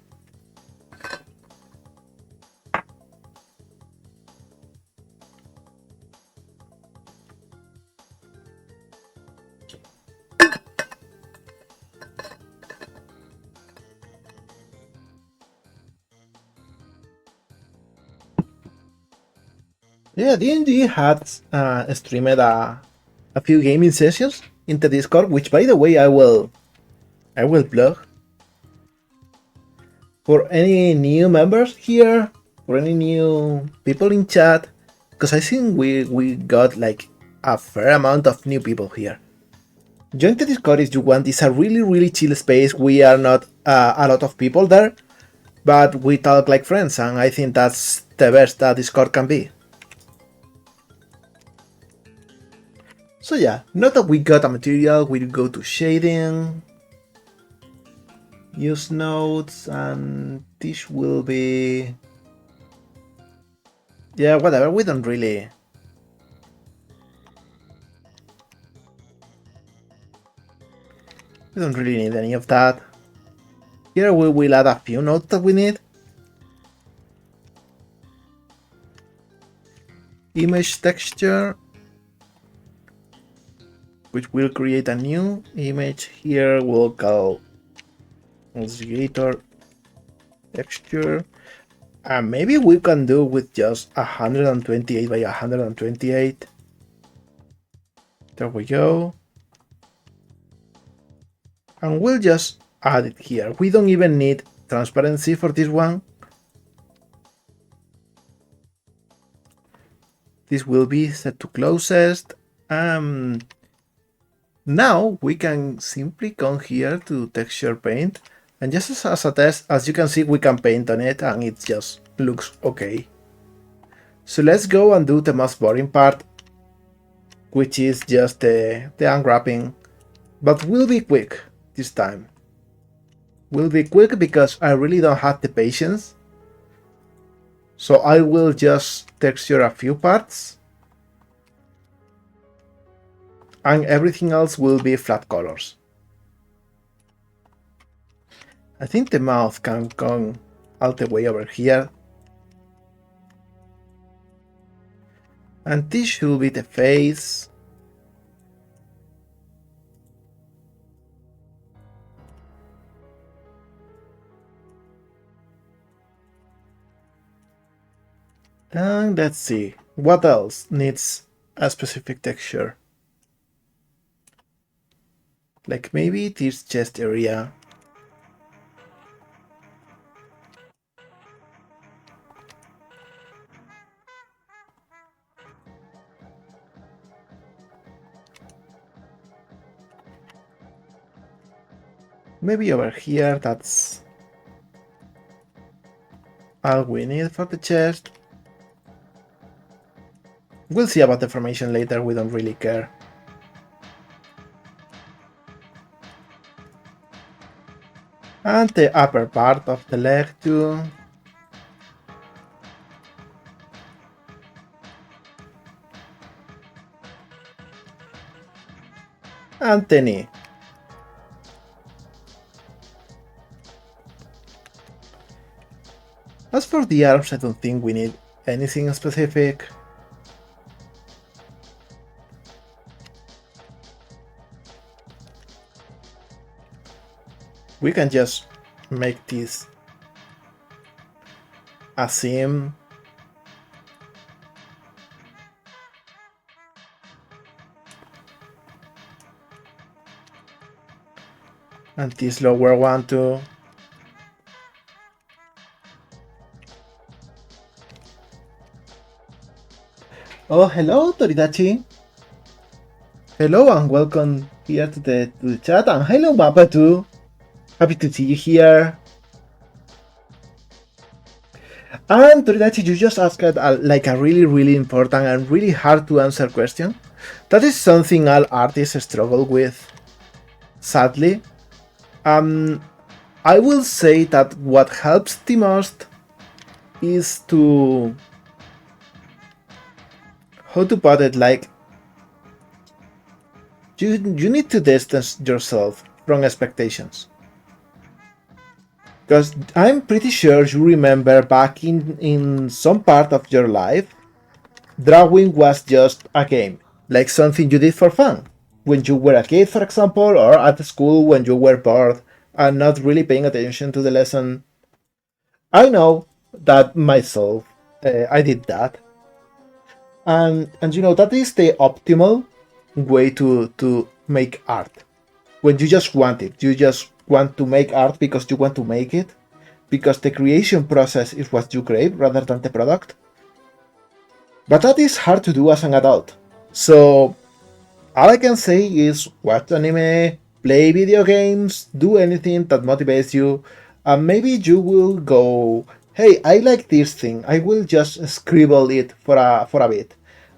Yeah, D&D had streamed a few gaming sessions into Discord, which by the way I will plug for any new members here, for any new people in chat, because I think we got like a fair amount of new people here. Join the Discord if you want. It's a really chill space. We are not a lot of people there, but we talk like friends, and I think that's the best that Discord can be. So yeah, now that we got a material, we'll go to shading, use nodes, and this will be... yeah, whatever, we don't really need any of that. Here we will add a few nodes that we need. Image texture, which will create a new image. Here we'll call Gator texture. And maybe we can do with just 128 by 128. There we go. And we'll just add it here. We don't even need transparency for this one. This will be set to closest. Now we can simply come here to texture paint, and just as a test, as you can see, we can paint on it and it just looks okay. So let's go and do the most boring part, which is just the unwrapping, but we'll be quick this time. We'll be quick because I really don't have the patience. So I will just texture a few parts, and everything else will be flat colors. I think the mouth can come all the way over here. And this should be the face. And let's see, what else needs a specific texture? Like maybe this chest area. Maybe over here, that's all we need for the chest. We'll see about the formation later, we don't really care. And the upper part of the leg too. And the knee. As for the arms, I don't think we need anything specific. We can just make this a seam. And this lower one too. Oh, hello, Toridachi. Hello and welcome here to the chat. And hello, Mappa too. Happy to see you here. And Toridachi, you just asked like a really important and really hard to answer question. That is something all artists struggle with, sadly. I will say that what helps the most is to... how to put it, like... You need to distance yourself from expectations. Because I'm pretty sure you remember back in some part of your life, drawing was just a game, like something you did for fun. When you were a kid, for example, or at school when you were bored and not really paying attention to the lesson. I know that myself, I did that. And you know, that is the optimal way to make art. When you just want it, you just want to make art because you want to make it, because the creation process is what you crave rather than the product. But that is hard to do as an adult. So all I can say is watch anime, play video games, do anything that motivates you, and maybe you will go, hey, I like this thing. I will just scribble it for a bit,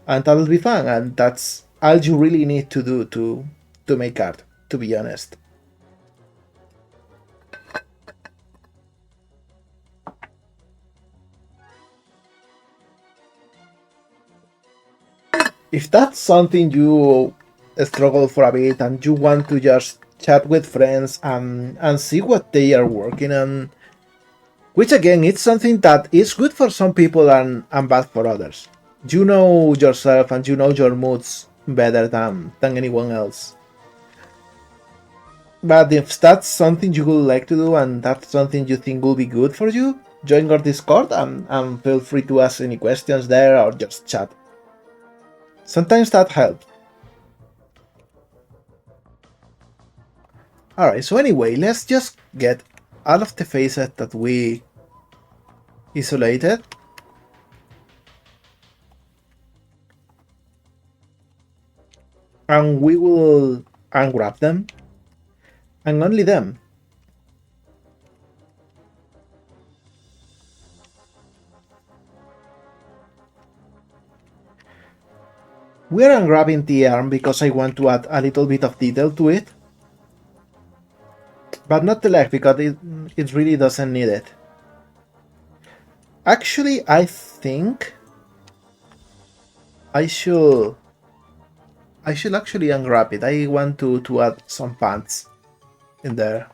and that'll be fun. And that's all you really need to do to make art. To be honest. If that's something you struggle for a bit and you want to just chat with friends and see what they are working on, which again it's something that is good for some people and bad for others. You know yourself and you know your moods better than anyone else. But if that's something you would like to do and that's something you think will be good for you, join our Discord and feel free to ask any questions there or just chat. Sometimes that helps. Alright, so anyway, let's just get all of the faces that we isolated. And we will unwrap them. And only them. We're unwrapping the arm because I want to add a little bit of detail to it. But not the leg because it really doesn't need it. Actually, I think I should actually unwrap it. I want to add some pants in there.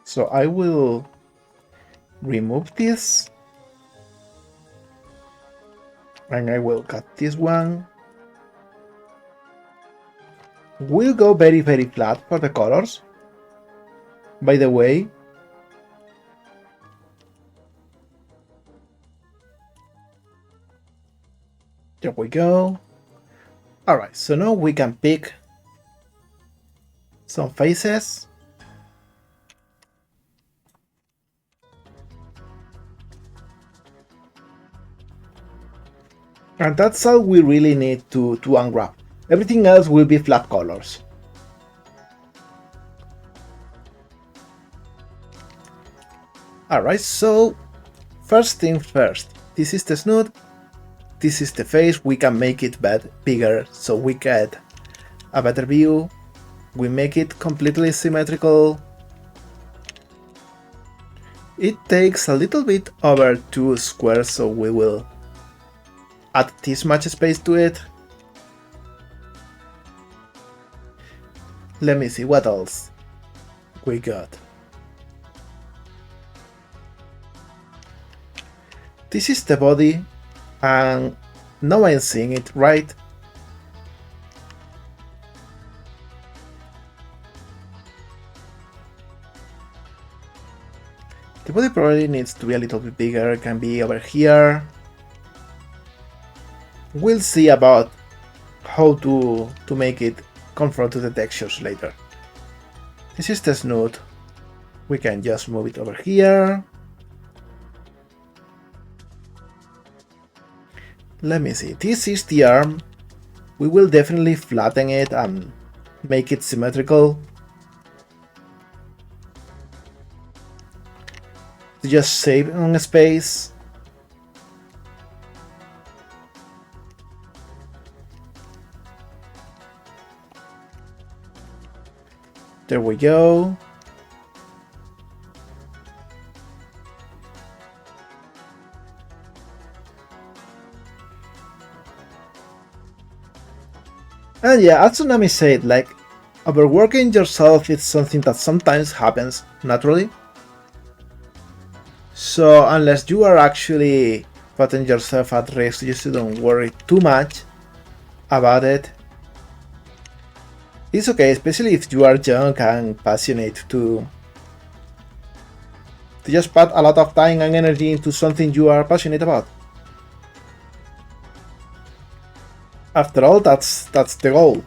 So I will remove this. And I will cut this one. We'll go very flat for the colors. By the way, there we go. Alright, so now we can pick some faces. And that's all we really need to unwrap. Everything else will be flat colors. Alright, so first thing first. This is the snoot. This is the face. We can make it bigger so we get a better view. We make it completely symmetrical. It takes a little bit over 2 squares, so we will add this much space to it. Let me see what else we got. This is the body, and now I'm seeing it right. The body probably needs to be a little bit bigger, it can be over here. We'll see about how to make it conform to the textures later. This is the snoot. We can just move it over here. Let me see, this is the arm. We will definitely flatten it and make it symmetrical. To just save on space. There we go. And yeah, as Tsunami said, like, overworking yourself is something that sometimes happens naturally. So unless you are actually putting yourself at risk, you shouldn't worry too much about it. It's okay, especially if you are young and passionate to To just put a lot of time and energy into something you are passionate about. After all, that's the goal.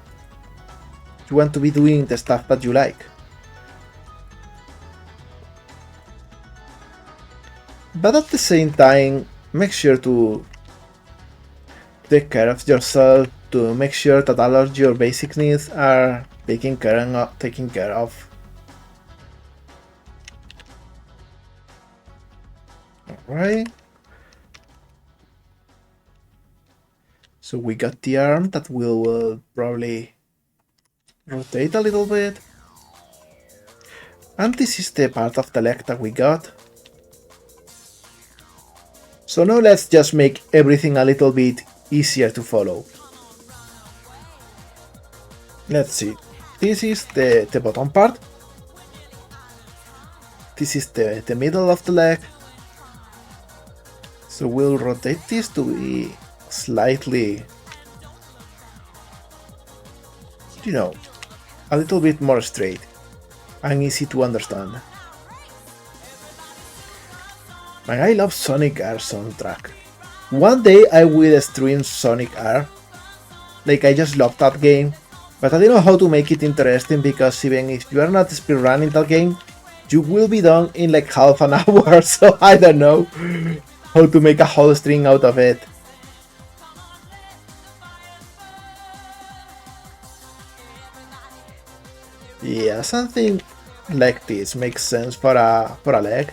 You want to be doing the stuff that you like. But at the same time, make sure to take care of yourself, to make sure that all of your basic needs are taken care of. Alright. So we got the arm that will probably rotate a little bit. And this is the part of the leg that we got. So now let's just make everything a little bit easier to follow. Let's see. This is the bottom part. This is the middle of the leg. So we'll rotate this to be slightly, you know, a little bit more straight and easy to understand. Man, I love Sonic R soundtrack. One day I will stream Sonic R. Like, I just love that game. But I don't know how to make it interesting, because even if you are not speedrunning that game, you will be done in like half an hour, so I don't know how to make a whole stream out of it. Yeah, something like this makes sense for a leg.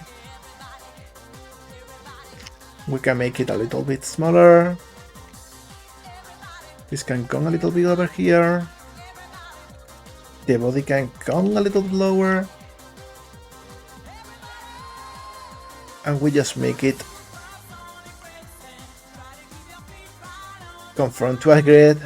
We can make it a little bit smaller. This can come a little bit over here. The body can come a little bit lower. And we just make it conform to a grid.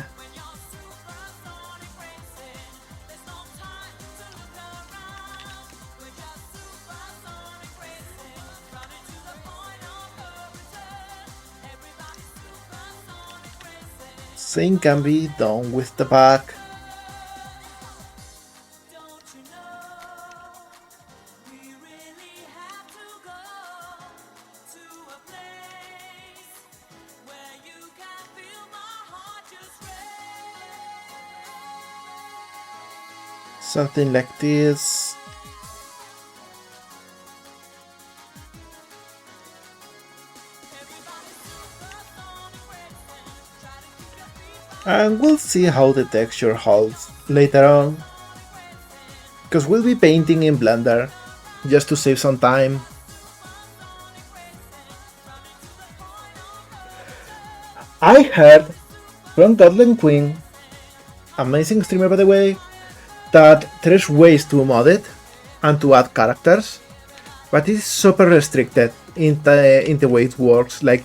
Same can be done with the back. Something like this. And we'll see how the texture holds later on, because we'll be painting in Blender just to save some time. I heard from Godland Queen, amazing streamer by the way, that there's ways to mod it and to add characters, but it's super restricted in the way it works. Like,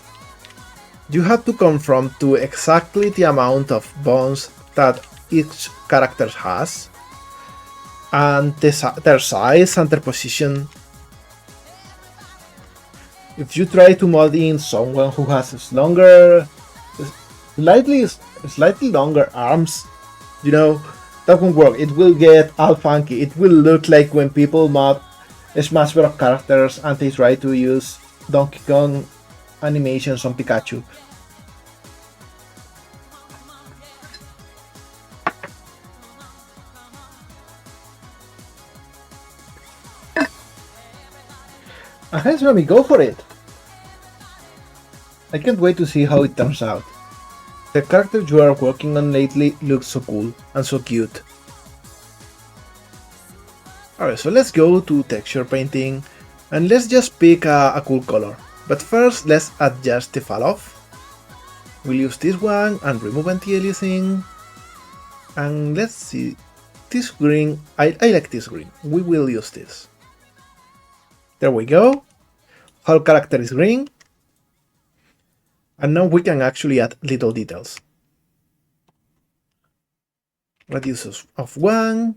you have to conform to exactly the amount of bones that each character has, and their size and their position. If you try to mod in someone who has slightly longer arms, you know, that won't work. It will get all funky. It will look like when people mod Smash Bros. Characters and they try to use Donkey Kong animations on Pikachu. Hence, Rami, go for it! I can't wait to see how it turns out. The character you are working on lately looks so cool and so cute. Alright, so let's go to texture painting and let's just pick a cool color. But first, let's adjust the fall off. We'll use this one and remove anti-aliasing. And let's see, this green, I like this green. We will use this. There we go. Whole character is green. And now we can actually add little details. Radius of 1.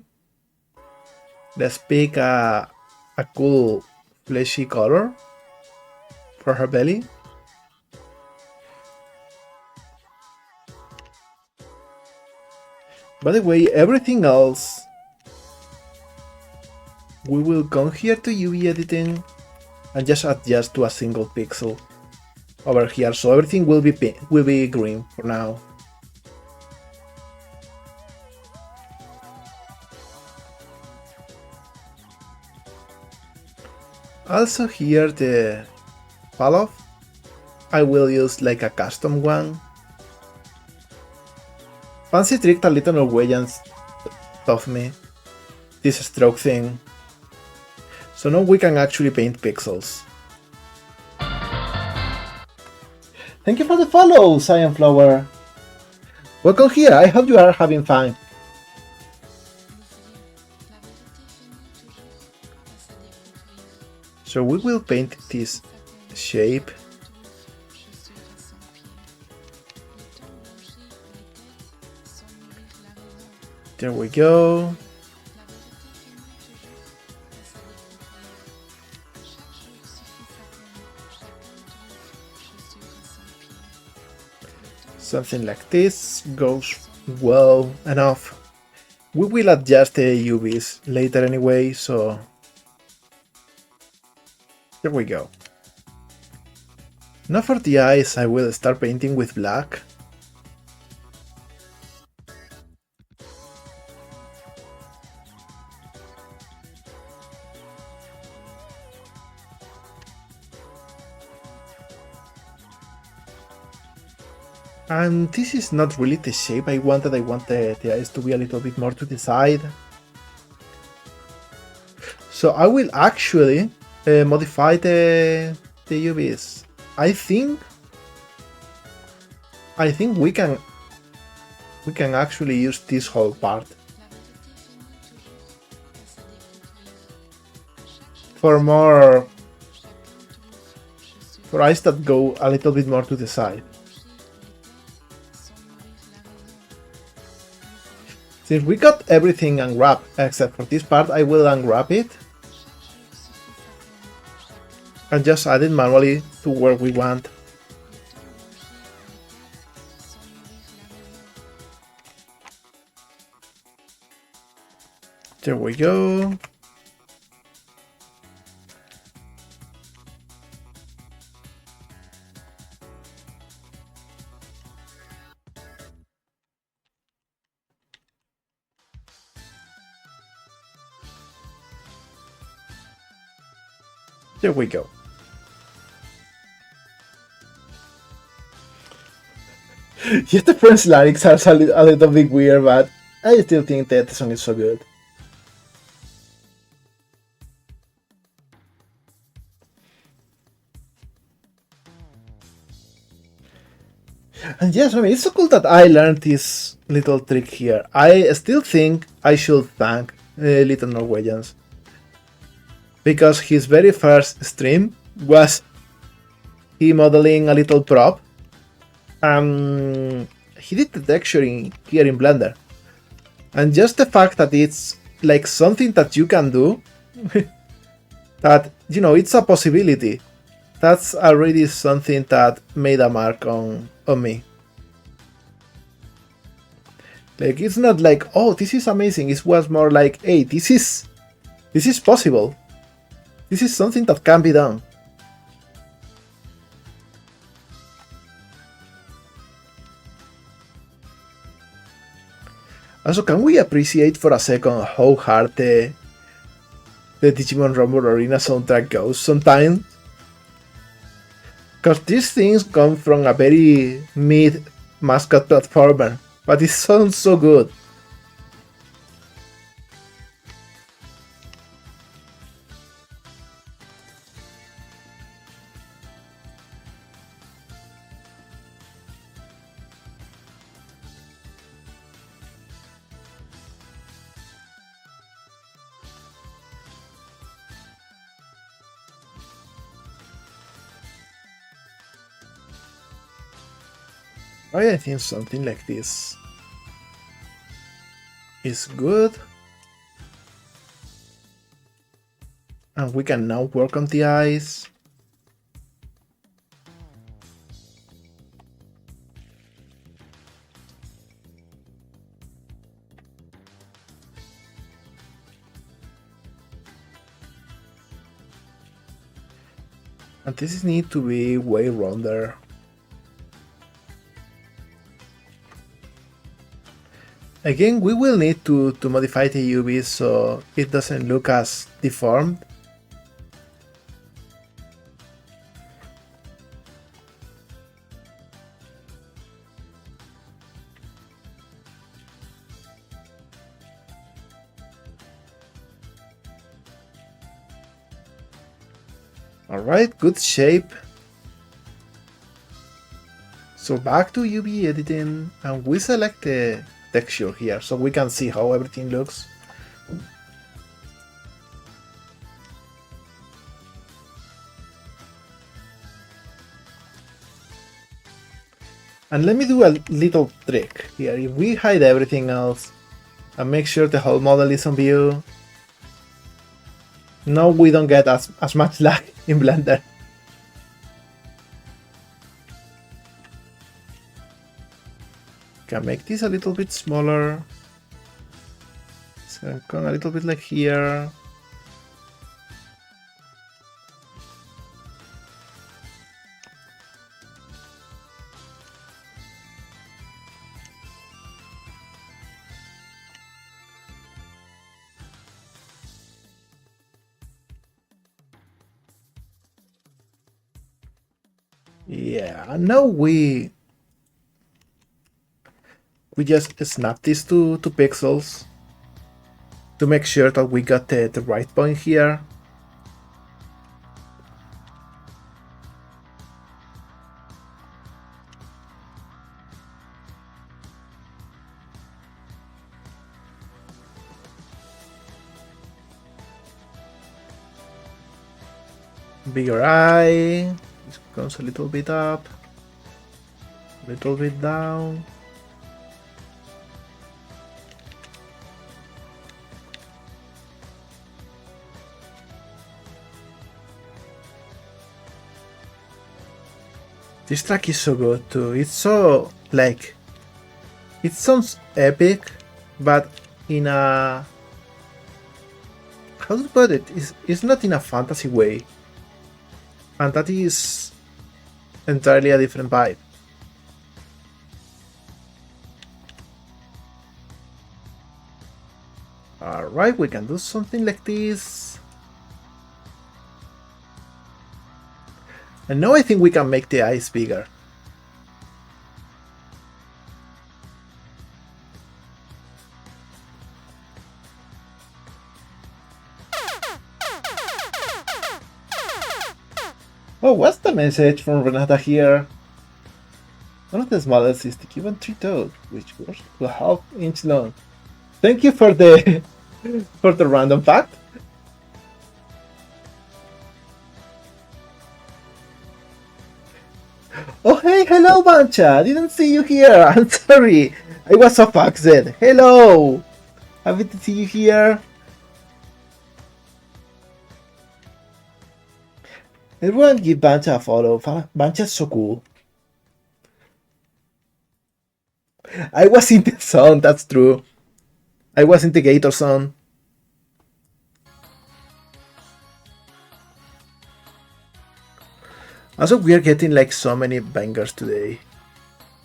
Let's pick a cool fleshy color for her belly. By the way, everything else, we will come here to UV editing and just adjust to a single pixel over here, so everything will be green for now. Also here the fall off, I will use like a custom one. Fancy tricked a little Norwegians of me, this stroke thing. So now we can actually paint pixels. Thank you for the follow, Cyan Flower. Welcome here, I hope you are having fun. So we will paint this shape. There we go. Something like this goes well enough. We will adjust the UVs later anyway, so there we go. Now for the eyes, I will start painting with black. And this is not really the shape I wanted. I want the eyes to be a little bit more to the side. So I will actually modify the UVs. I think we can actually use this whole part for eyes that go a little bit more to the side. Since we got everything unwrapped except for this part, I will unwrap it and just add it manually to where we want. There we go. There we go. Yes, the French lyrics are a little bit weird, but I still think that the song is so good. And yes, I mean, it's so cool that I learned this little trick here. I still think I should thank Little Norwegians, because his very first stream was he modeling a little prop. He did the texturing here in Blender, and just the fact that it's like something that you can do, that, you know, it's a possibility, that's already something that made a mark on me. Like, it's not like, oh, this is amazing, it was more like, hey, this is possible. This is something that can be done. Also, can we appreciate for a second how hard the Digimon Rumble Arena soundtrack goes sometimes? Because these things come from a very mid mascot platformer, but it sounds so good. I think something like this is good. And we can now work on the eyes. And this need to be way rounder. Again, we will need to modify the UV so it doesn't look as deformed. Alright, good shape. So back to UV editing, and we select the texture here so we can see how everything looks. And let me do a little trick here. If we hide everything else and make sure the whole model is on view, now we don't get as much lag in Blender. Can make this a little bit smaller. So come a little bit like here. Yeah, and now we just snap these two pixels to make sure that we got the right point here. Bigger eye. This comes a little bit up, a little bit down. This track is so good too. It's so like, it sounds epic, but in a, how to put it? It's not in a fantasy way, and that is entirely a different vibe. Alright, we can do something like this. And now I think we can make the eyes bigger. Oh, what's the message from Renata here? One of the smallest is the given tree toad, which was a half-inch long. Thank you for the for the random fact. Oh hey, hello Bancha! Didn't see you here. I'm sorry. I was off accident. Hello. Happy to see you here. Everyone give Bancha a follow. Bancha's so cool. I was in the zone, that's true. I was in the Gator zone. Also, we are getting like so many bangers today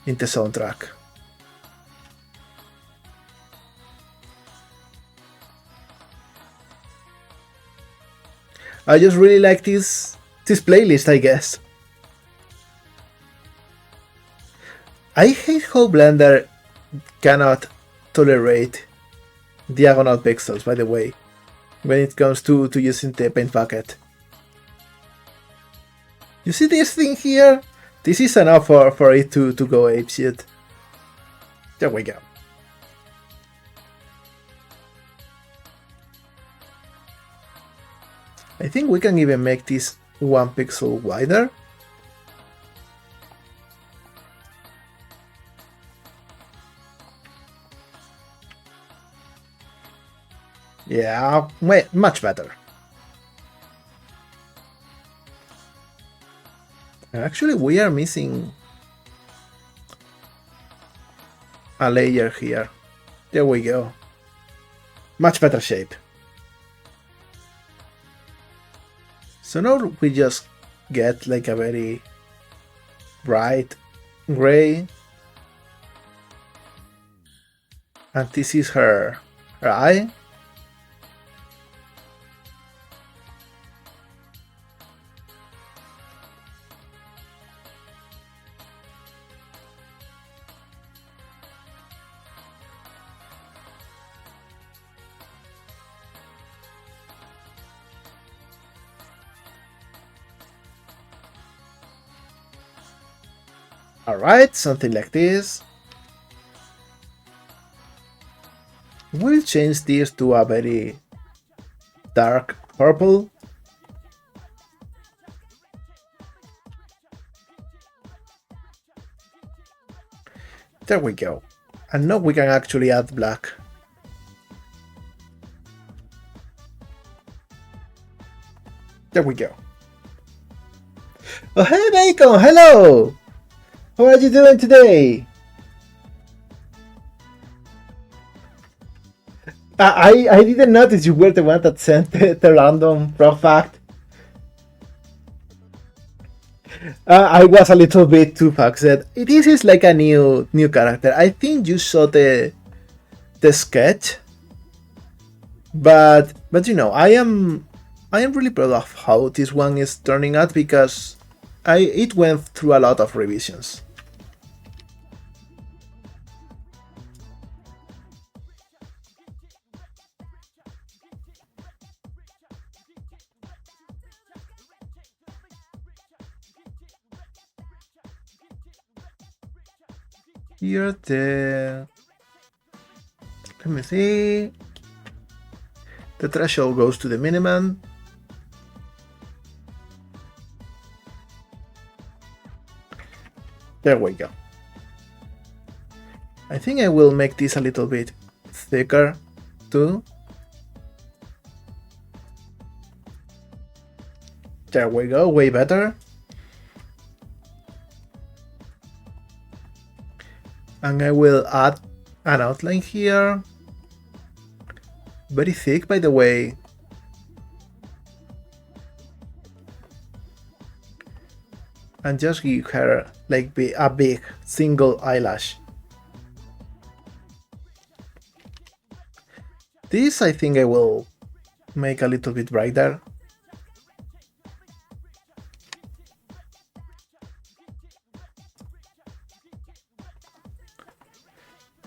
in the soundtrack. I just really like this playlist, I guess. I hate how Blender cannot tolerate diagonal pixels, by the way, when it comes to using the paint bucket. You see this thing here? This is enough for it to go apeshit. There we go. I think we can even make this 1 pixel wider. Yeah, much better. Actually, we are missing a layer here. There we go. Much better shape. So now we just get like a very bright gray. And this is her eye. Alright, something like this. We'll change this to a very dark purple. There we go. And now we can actually add black. There we go. Oh, hey Bacon, hello! How are you doing today? I didn't notice you were the one that sent the random prop fact. I was a little bit too fucked. This is like a new character. I think you saw the sketch, but you know, I am really proud of how this one is turning out because it went through a lot of revisions. Here let me see. The threshold goes to the minimum. There we go. I think I will make this a little bit thicker too. There we go, way better. And I will add an outline here. Very thick, by the way. And just give her like a big single eyelash. This I think I will make a little bit brighter.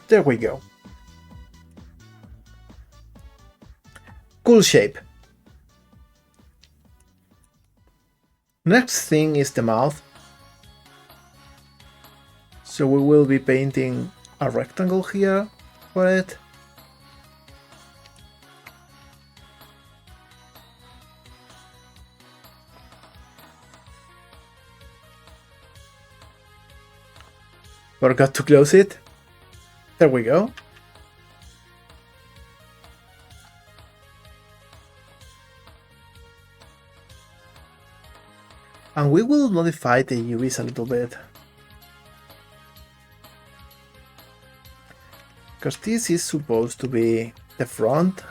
There we go. Cool shape. Next thing is the mouth. So we will be painting a rectangle here for it. Forgot to close it. There we go. And we will modify the UVs a little bit. Because this is supposed to be the front.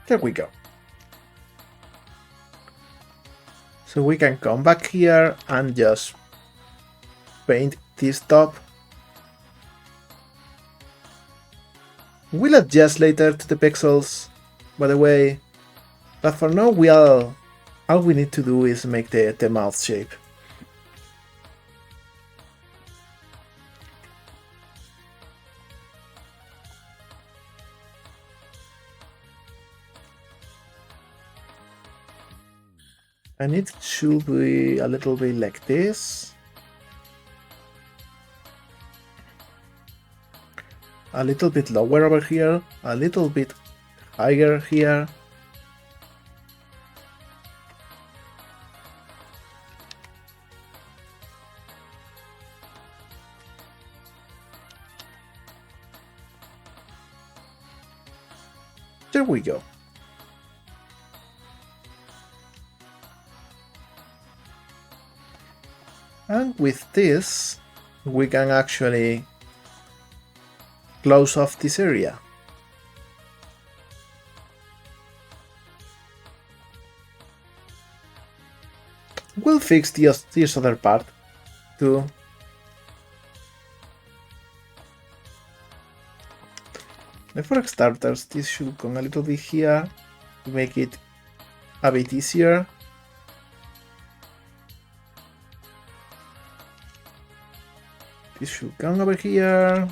There we go. So we can come back here and just paint this top. We'll adjust later to the pixels, by the way, but for now all we need to do is make the mouth shape. And it should be a little bit like this. A little bit lower over here, a little bit higher here. There we go. And with this, we can actually close off this area. We'll fix this other part too. For starters, this should come a little bit here to make it a bit easier. This should come over here.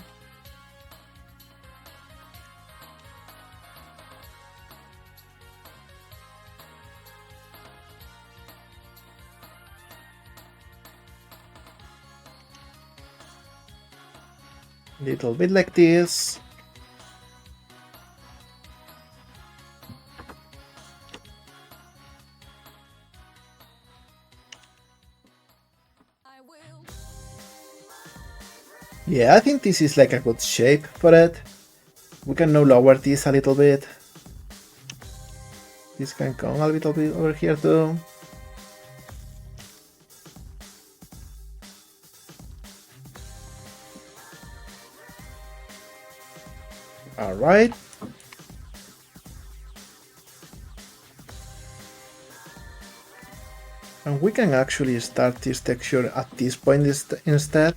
Little bit like this. Yeah, I think this is like a good shape for it. We can now lower this a little bit. This can come a little bit over here too. Alright. And we can actually start this texture at this point instead.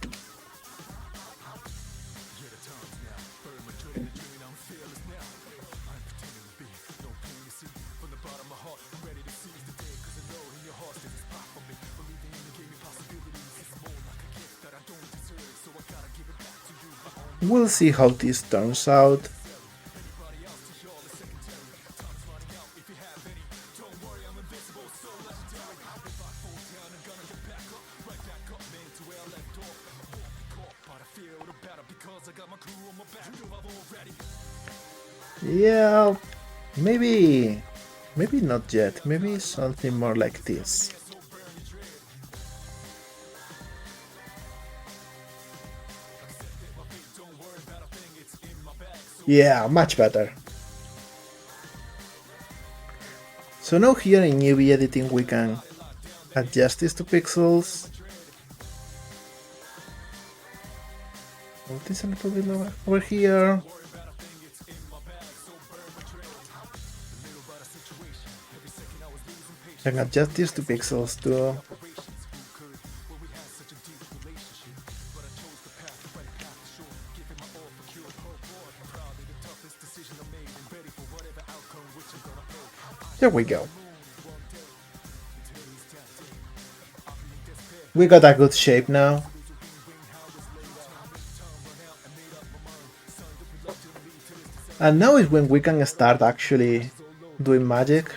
We'll see how this turns out. Yeah, maybe not yet, maybe something more like this. Yeah, much better. So now here in UV editing we can adjust this to pixels. Move this a little bit over here. And adjust this to pixels too. There we go. We got a good shape now. And now is when we can start actually doing magic.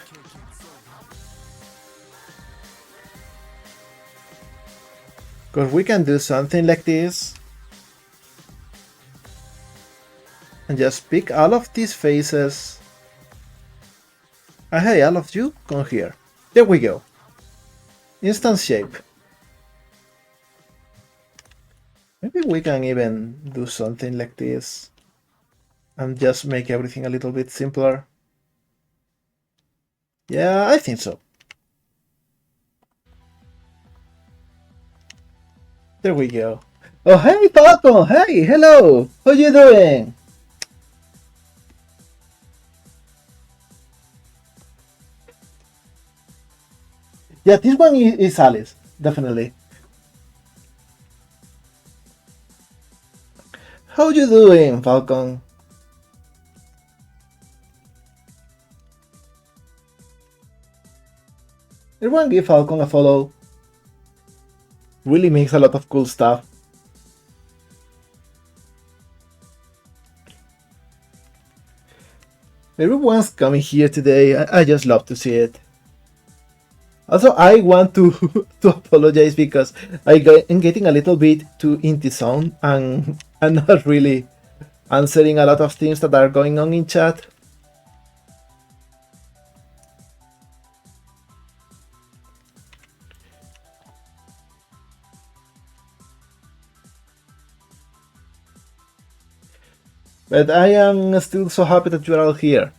Because we can do something like this. And just pick all of these faces. And hey, all of you, come here. There we go. Instant shape. Maybe we can even do something like this. And just make everything a little bit simpler. Yeah, I think so. There we go. Oh, hey, Falcon! Hey, hello! How you doing? Yeah, this one is Alice, definitely. How you doing, Falcon? Everyone give Falcon a follow. Really makes a lot of cool stuff. Everyone's coming here today. I just love to see it. Also, I want to to apologize because I'm getting a little bit too into zone and I'm not really answering a lot of things that are going on in chat. But I am still so happy that you are all here.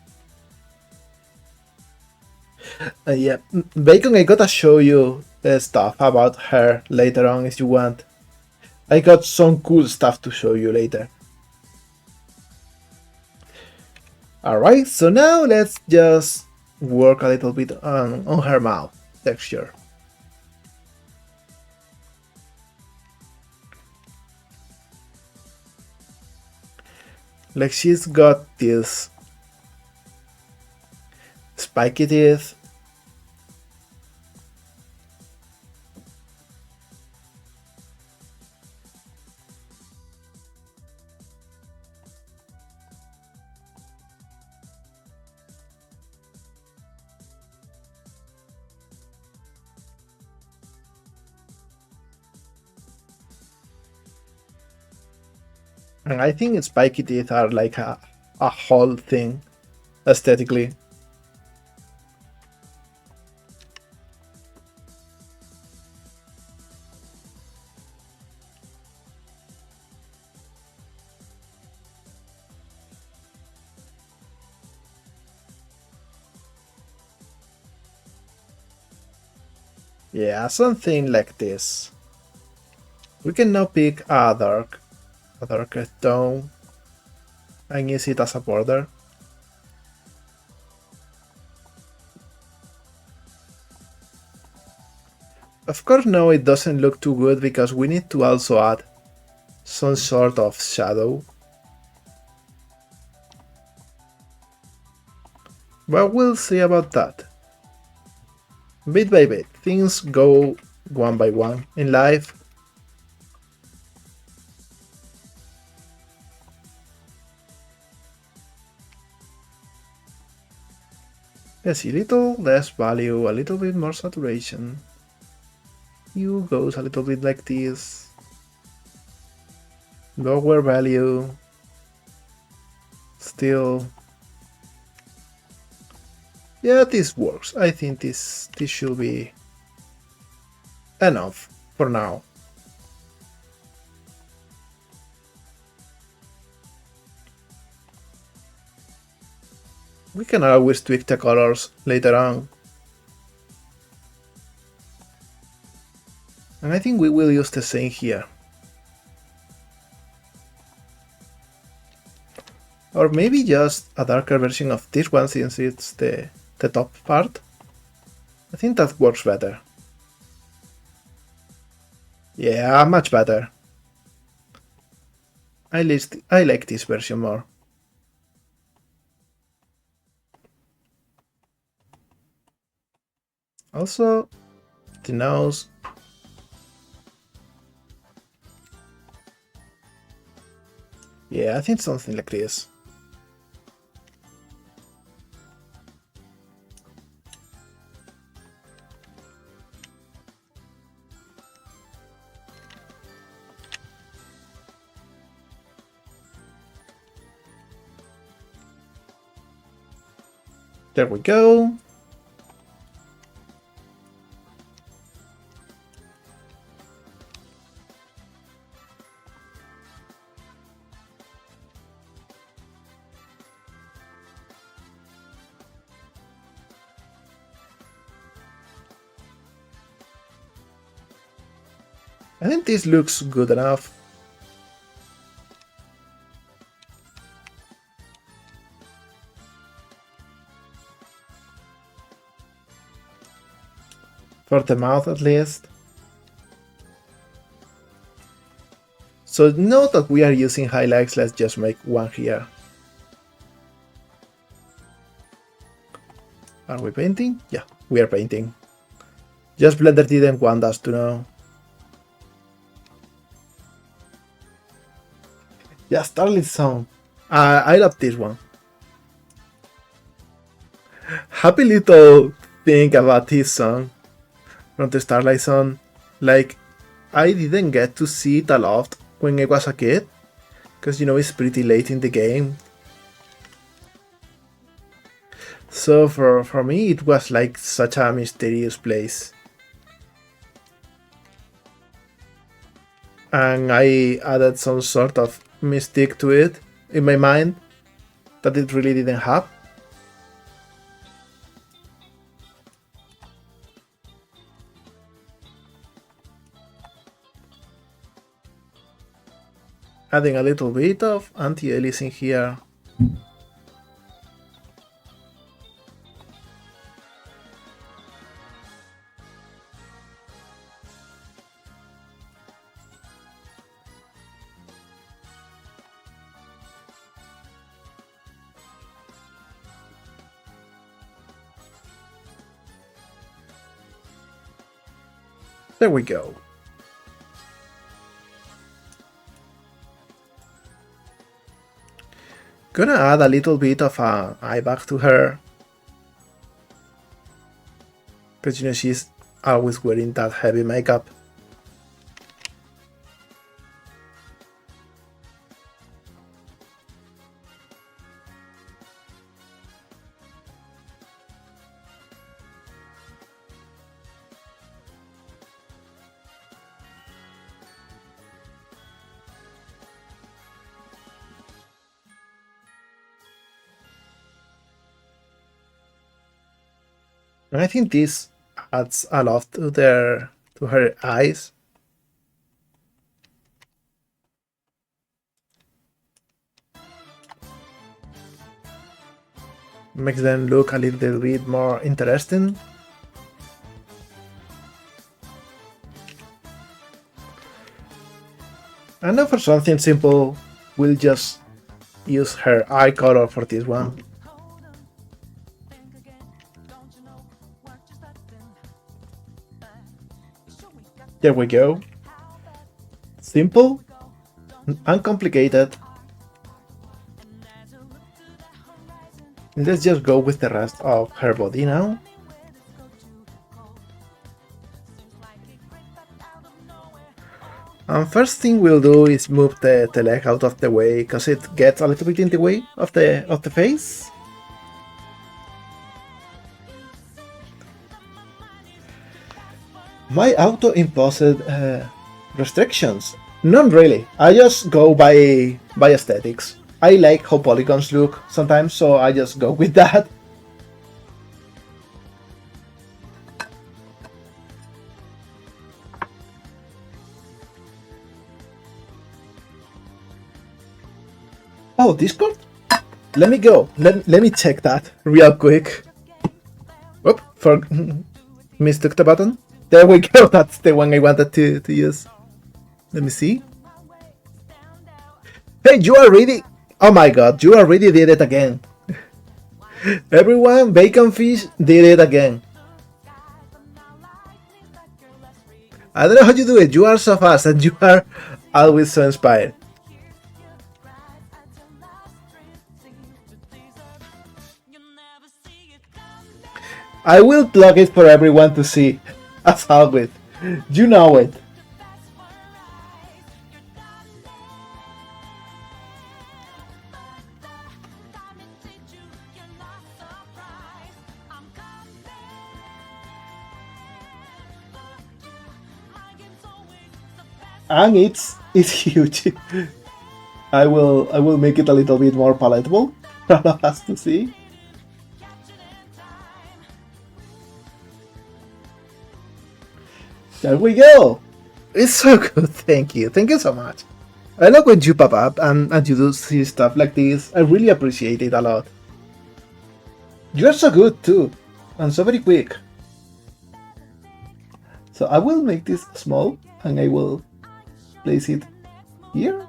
Yeah, Bacon, I gotta show you stuff about her later on if you want. I got some cool stuff to show you later. Alright, so now let's just work a little bit on her mouth texture. Like she's got this spiky teeth. And I think spiky teeth are like a whole thing aesthetically. Yeah, something like this. We can now pick a darker tone and use it as a border. Of course now it doesn't look too good because we need to also add some sort of shadow. But we'll see about that. Bit by bit, things go one by one in life. Let's see, little less value, a little bit more saturation. Hue goes a little bit like this. Lower value. Still. Yeah, this works. I think this should be enough for now. We can always tweak the colors later on. And I think we will use the same here. Or maybe just a darker version of this one since it's the top part. I think that works better. Yeah, much better. I like this version more. Also, the nose. Yeah, I think something like this. There we go. I think this looks good enough. For the mouth at least. So note that we are using highlights, let's just make one here. Are we painting? Yeah, we are painting. Just Blender didn't want us to know. Yeah, Starlit song. I love this one. Happy little thing about this song from the Starlight song. Like, I didn't get to see it a lot when I was a kid, because you know it's pretty late in the game. So for me it was like such a mysterious place. And I added some sort of mystique to it in my mind that it really didn't have. Adding a little bit of anti-aliasing here. There we go. Gonna add a little bit of eye bag to her. Because you know she's always wearing that heavy makeup. And I think this adds a lot to her eyes. Makes them look a little bit more interesting. And now for something simple, we'll just use her eye color for this one. There we go. Simple, uncomplicated. Let's just go with the rest of her body now. And first thing we'll do is move the leg out of the way, because it gets a little bit in the way of the face. My auto-imposed restrictions? Not really. I just go by aesthetics. I like how polygons look sometimes, so I just go with that. Oh, Discord? Let me go. Let me check that real quick. Whoop, mistook the button. There we go, that's the one I wanted to use. Let me see. Hey, you already... Oh my god, you already did it again. Everyone, Bacon Fish did it again. I don't know how you do it. You are so fast and you are always so inspired. I will plug it for everyone to see, as always. You know it. And it's huge. I will make it a little bit more palatable for all of us to see. There we go! It's so good, thank you so much. I love when you pop up and you do see stuff like this. I really appreciate it a lot. You're so good too, and so very quick. So I will make this small and I will place it here.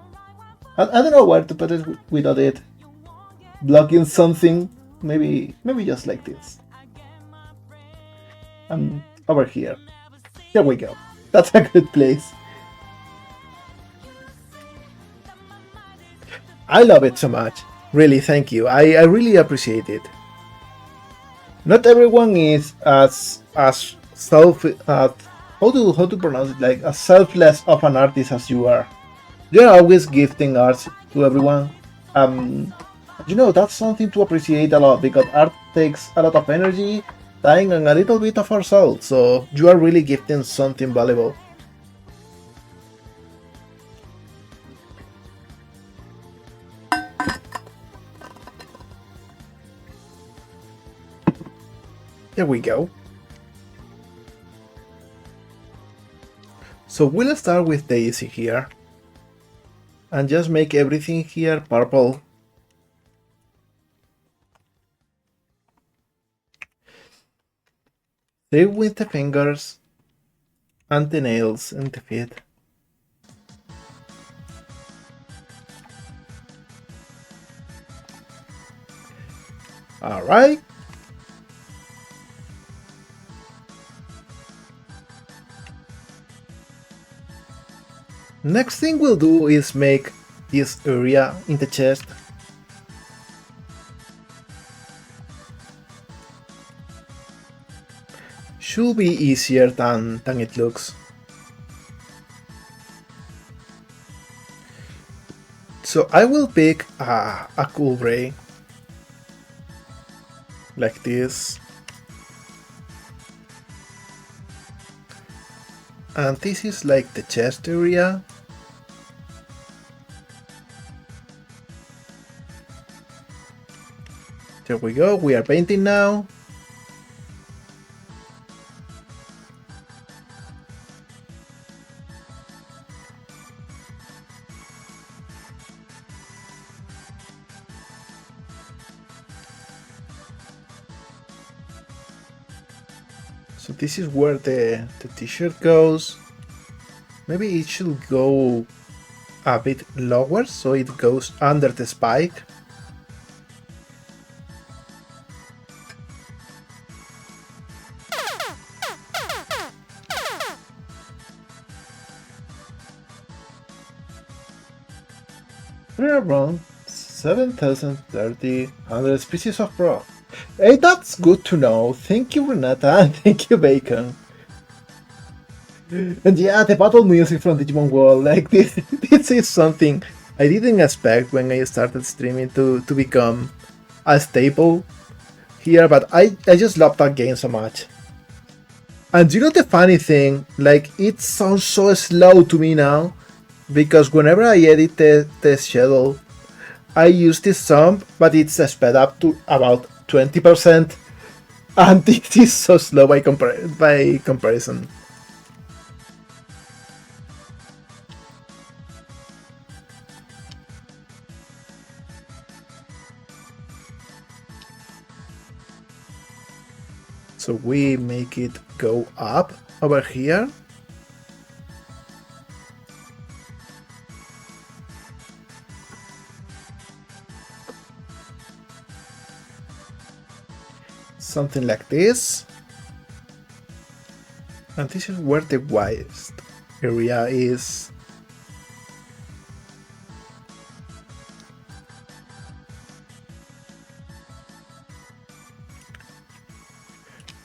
I don't know where to put it without it blocking something. Maybe just like this. And over here. There we go. That's a good place. I love it so much. Really, thank you. I really appreciate it. Not everyone is as self how to pronounce it, like as selfless of an artist as you are. You're always gifting art to everyone. You know, that's something to appreciate a lot, because art takes a lot of energy, time, and a little bit of our soul. So you are really gifting something valuable. There we go. So we'll start with Daisy here. and just make everything here purple. Same with the fingers and the nails and the feet. Alright. Next thing we'll do is make this area in the chest. Should be easier than it looks. So I will pick a cool gray. Like this. And this is like the chest area. There we go, we are painting now. So this is where the t-shirt goes. Maybe it should go a bit lower so it goes under the spike. There are around 7,100 species of frog. Hey, that's good to know. Thank you, Renata, and thank you, Bacon. And yeah, the battle music from Digimon World, like this is something I didn't expect when I started streaming to become a staple here, but I just love that game so much. And you know the funny thing, like it sounds so slow to me now, because whenever I edit the schedule, I use this song, but it's sped up to about 20%, and it is so slow by comparison. So we make it go up over here. Something like this. And this is where the widest area is.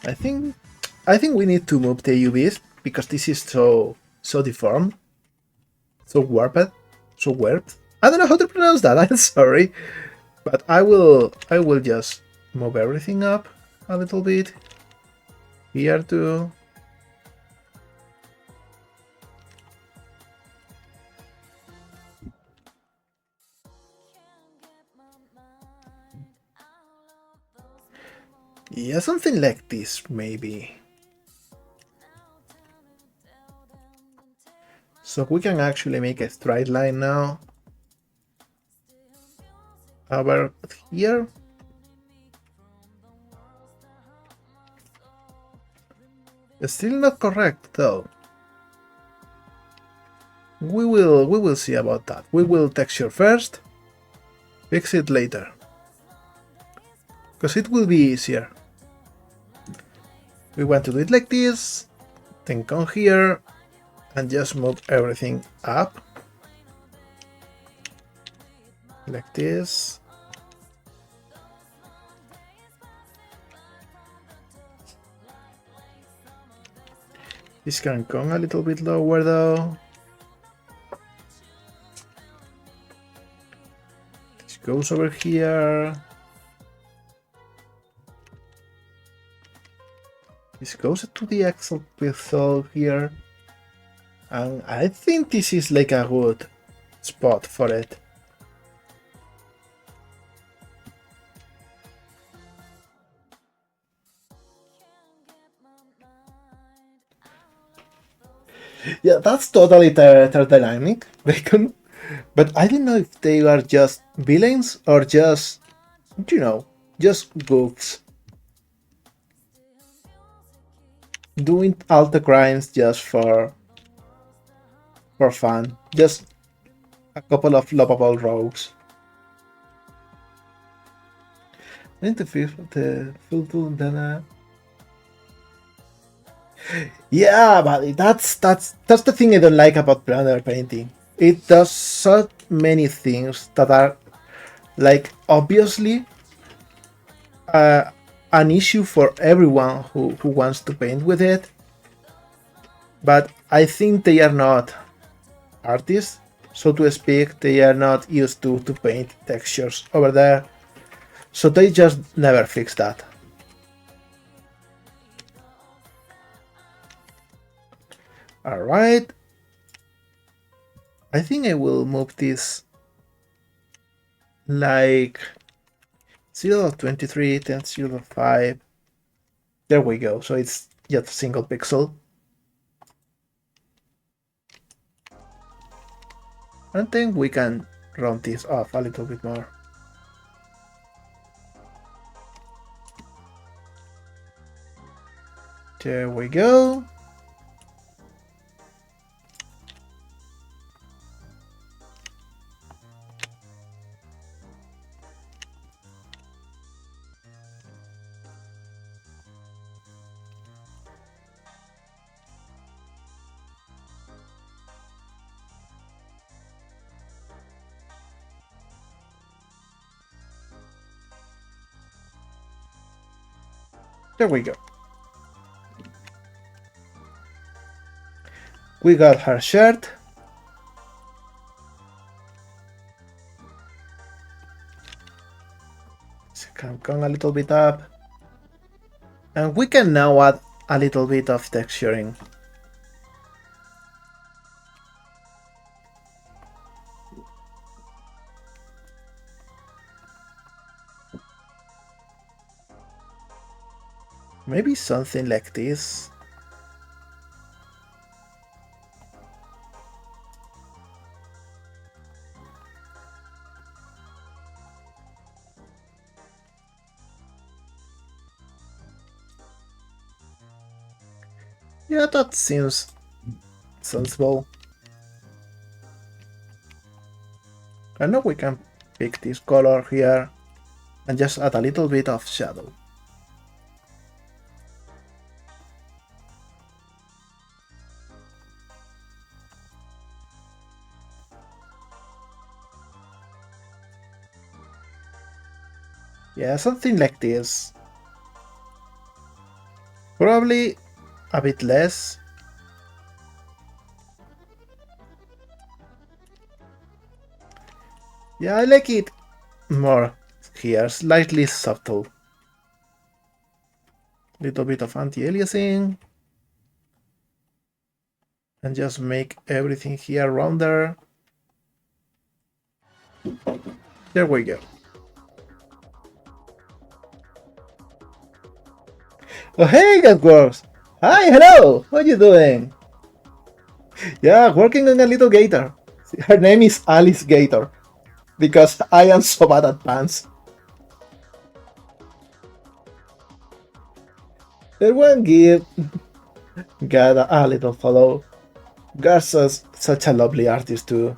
I think we need to move the UVs because this is so deformed, so warped. I don't know how to pronounce that. I'm sorry, but I will just move everything up a little bit here too. Yeah, something like this maybe. So we can actually make a straight line now over here. Still not correct though. We will see about that. We will texture first, fix it later, because it will be easier. We want to do it like this, then come here and just move everything up like this. This can come a little bit lower though. This goes over here. This goes to the axle pixel here. And I think this is like a good spot for it. Yeah, that's totally thermodynamic, Bacon. But I don't know if they are just villains or just, you know, just goofs doing all the crimes just for fun. Just a couple of lovable rogues. And the full then yeah, but that's the thing I don't like about planner painting. It does so many things that are like obviously uh, an issue for everyone who wants to paint with it, but I think they are not artists, so to speak. They are not used to paint textures over there, so they just never fix that. All right, I think I will move this like 0.23, 10.05. There we go. So it's just a single pixel. And then we can round this off a little bit more. There we go. There we go. We got her shirt. So come a little bit up. And we can now add a little bit of texturing. Maybe something like this. Yeah, that seems sensible. And now we can pick this color here and just add a little bit of shadow. Yeah, something like this. Probably a bit less. Yeah, I like it more here, slightly subtle. Little bit of anti-aliasing. And just make everything here rounder. There we go. Oh hey, Gatworks! Hi, hello! What are you doing? Yeah, working on a little gator. Her name is Alice Gator. Because I am so bad at pants. There one give got a little follow. Garza's such a lovely artist too.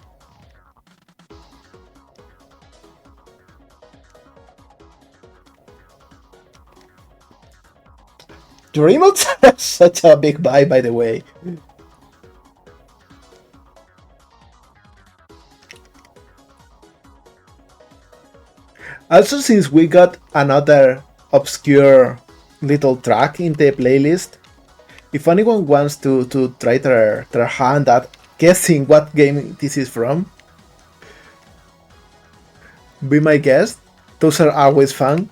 Your emotes have such a big vibe, by the way. Also, since we got another obscure little track in the playlist, if anyone wants to try their hand at guessing what game this is from, be my guest. Those are always fun.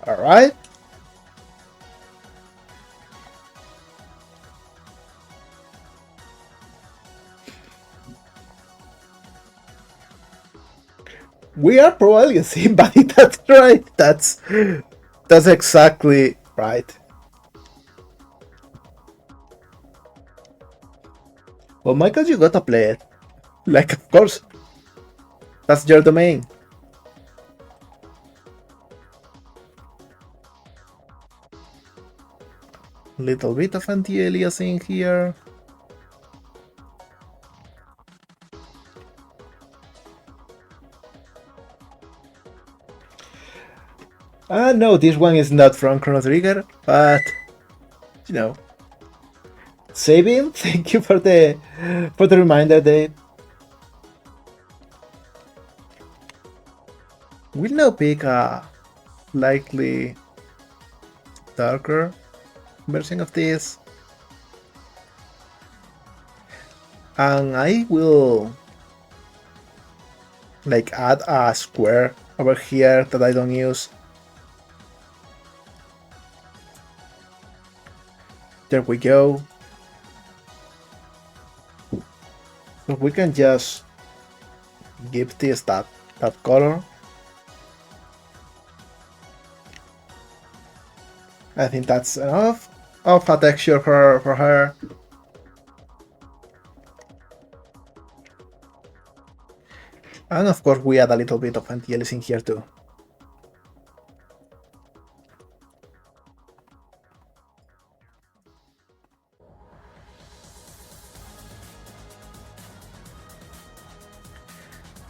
Alright. We are pro-aliens, buddy. That's right. That's exactly right. Well, Michael, you gotta play it. Like, of course. That's your domain. Little bit of anti-aliasing here. No, this one is not from Chrono Trigger, but you know, saving. Thank you for the reminder, Dave. We'll now pick a likely darker version of this, and I will like add a square over here that I don't use. There we go. So we can just give this that color. I think that's enough of a texture for her. And of course we add a little bit of anti-aliasing here too.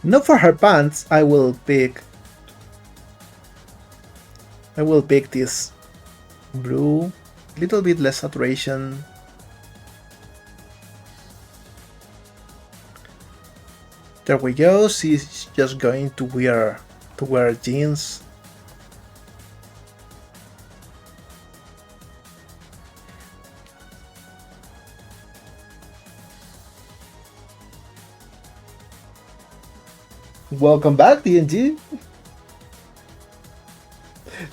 Now for her pants, I will pick this blue, little bit less saturation. There we go. She's just going to wear jeans. Welcome back, DNG.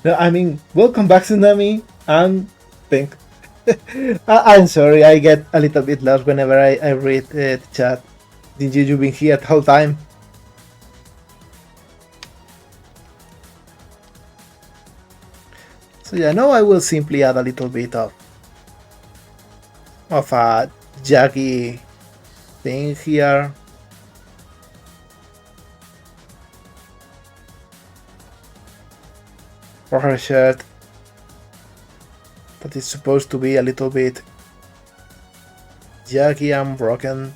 No, I mean, welcome back, Tsunami. I'm Pink. I'm sorry, I get a little bit lost whenever I read the chat. DNG, you've been here the whole time. So yeah, now I will simply add a little bit of a jaggy thing here. For her shirt, that is supposed to be a little bit jaggy and broken.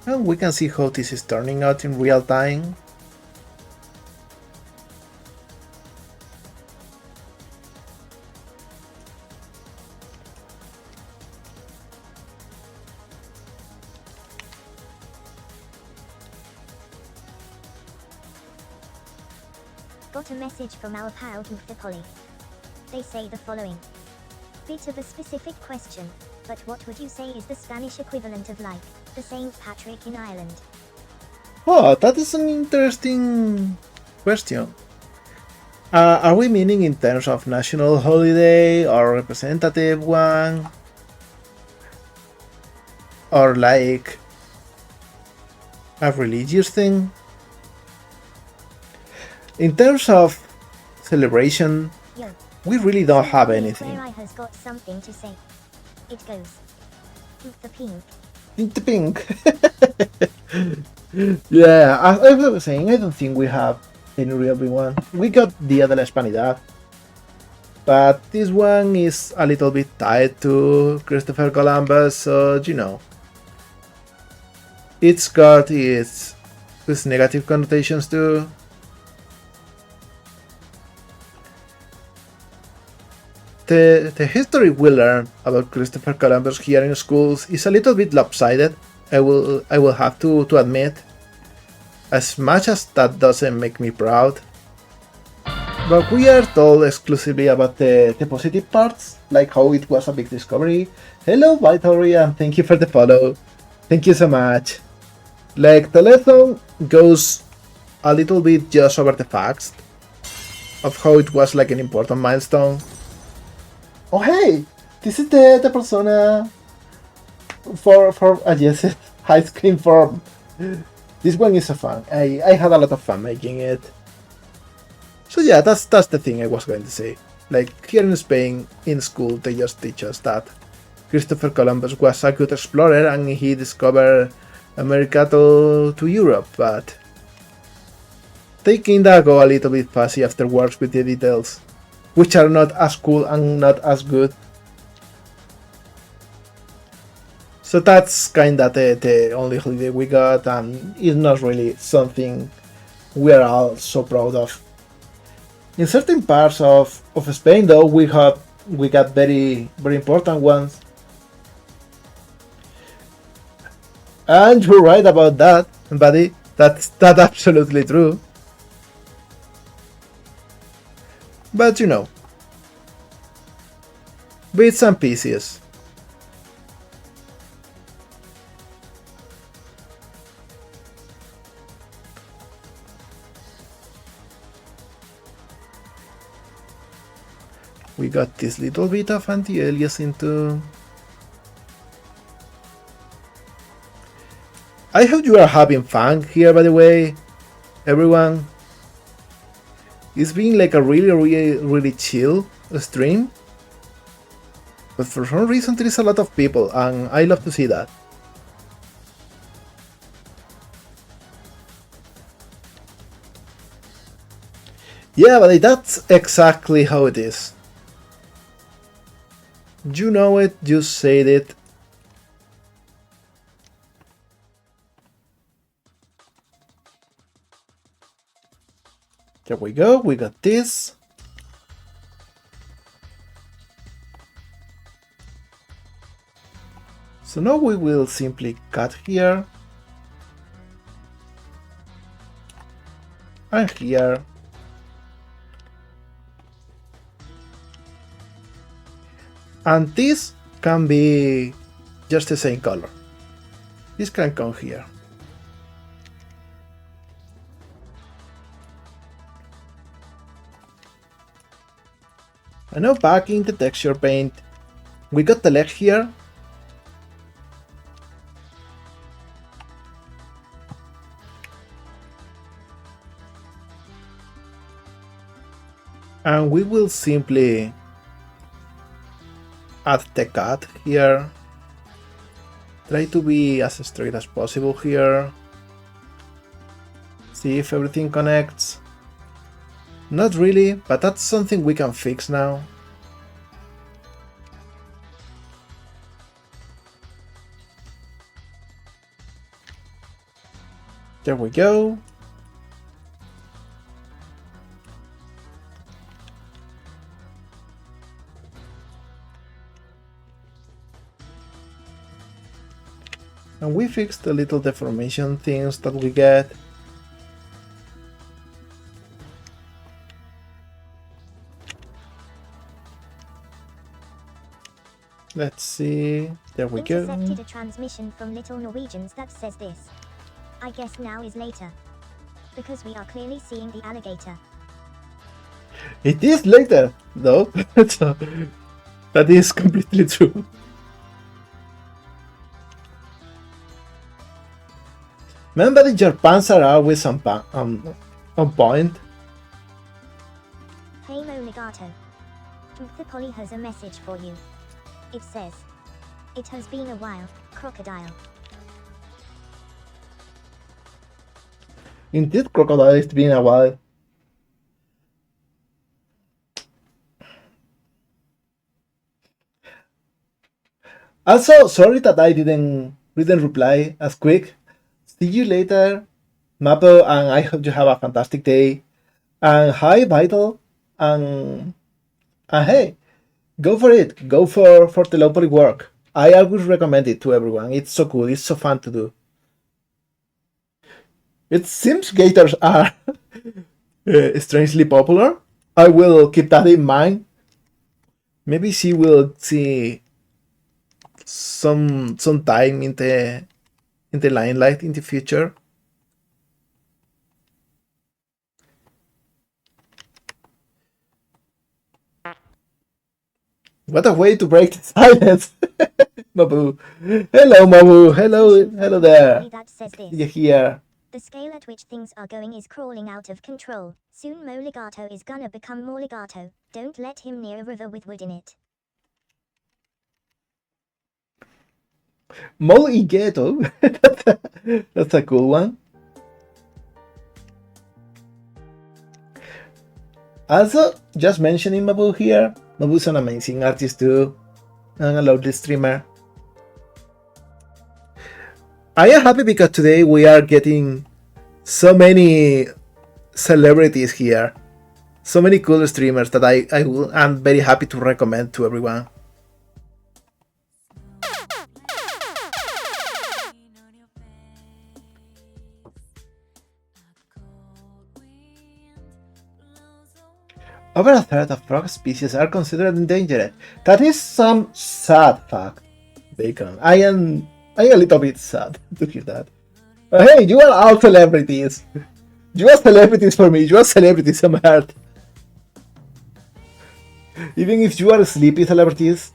And we can see how this is turning out in real time. Got a message from our pal Polly. They say the following. Bit of a specific question, but what would you say is the Spanish equivalent of like the St. Patrick in Ireland? Oh, that is an interesting question. Are we meaning in terms of national holiday or representative one? Or like a religious thing? In terms of celebration, Yo, we really don't have anything. Where I has got something to say. It goes. The pink. The pink. Yeah, as I was saying, I don't think we have any real big one. We got Dia de la Hispanidad, but this one is a little bit tied to Christopher Columbus, so you know, it's got its negative connotations too. The history we learn about Christopher Columbus here in schools is a little bit lopsided. I will have to admit, as much as that doesn't make me proud. But we are told exclusively about the positive parts, like how it was a big discovery. Hello, Vitoria, and thank you for the follow. Thank you so much. Like, the lesson goes a little bit just over the facts of how it was like an important milestone. Oh hey, this is the persona for yes, ice cream form. This one is a fun. I had a lot of fun making it. So yeah, that's the thing I was going to say. Like, here in Spain, in school, they just teach us that Christopher Columbus was a good explorer and he discovered America to Europe, but they kinda go a little bit fussy afterwards with the details, which are not as cool and not as good. So that's kinda the only holiday we got, and it's not really something we are all so proud of. In certain parts of Spain, though, we got very important ones. And you're right about that, buddy. That's absolutely true. But you know, bits and pieces. We got this little bit of anti-aliasing too. I hope you are having fun here, by the way, everyone. It's been like a really chill stream. But for some reason there is a lot of people, and I love to see that. Yeah, but that's exactly how it is. You know it, you said it. There we go, we got this. So now we will simply cut here. And here. And this can be just the same color. This can come here. And now back in the texture paint, we got the leg here. And we will simply add the cut here. Try to be as straight as possible here. See if everything connects. Not really, but that's something we can fix now. There we go. And we fixed the little deformation things that we get. Let's see. There we go. Intercepted a transmission from Little Norwegians that says this. I guess now is later. Because we are clearly seeing the alligator. It is later, though. So, that is completely true. Remember that your pants are always on point? Hey Monigato. The Polly has a message for you. It says, it has been a while, crocodile. Indeed, crocodile, it's been a while. Also, sorry that I didn't reply as quick. See you later, Mapo, and I hope you have a fantastic day. And hi, Vital, and hey, go for it. Go for teleporty work. I always recommend it to everyone. It's so cool. It's so fun to do. It seems Gators are strangely popular. I will keep that in mind. Maybe she will see some time in the in the limelight in the future. What a way to break the silence! Mabu. Hello, Mabu. Hello there. That says this. You here? The scale at which things are going is crawling out of control. Soon Mo Legato is gonna become more Legato. Don't let him near a river with wood in it. Mo y Gator. That's a cool one. Also, just mentioning Mabu here. Mabu's an amazing artist too, and a lovely streamer. I am happy because today we are getting so many celebrities here. So many cool streamers that I'm very happy to recommend to everyone. Over a third of frog species are considered endangered. That is some sad fact, Bacon. I am a little bit sad to hear that. But hey, you are all celebrities. You are celebrities for me. You are celebrities on Earth. Even if you are sleepy celebrities.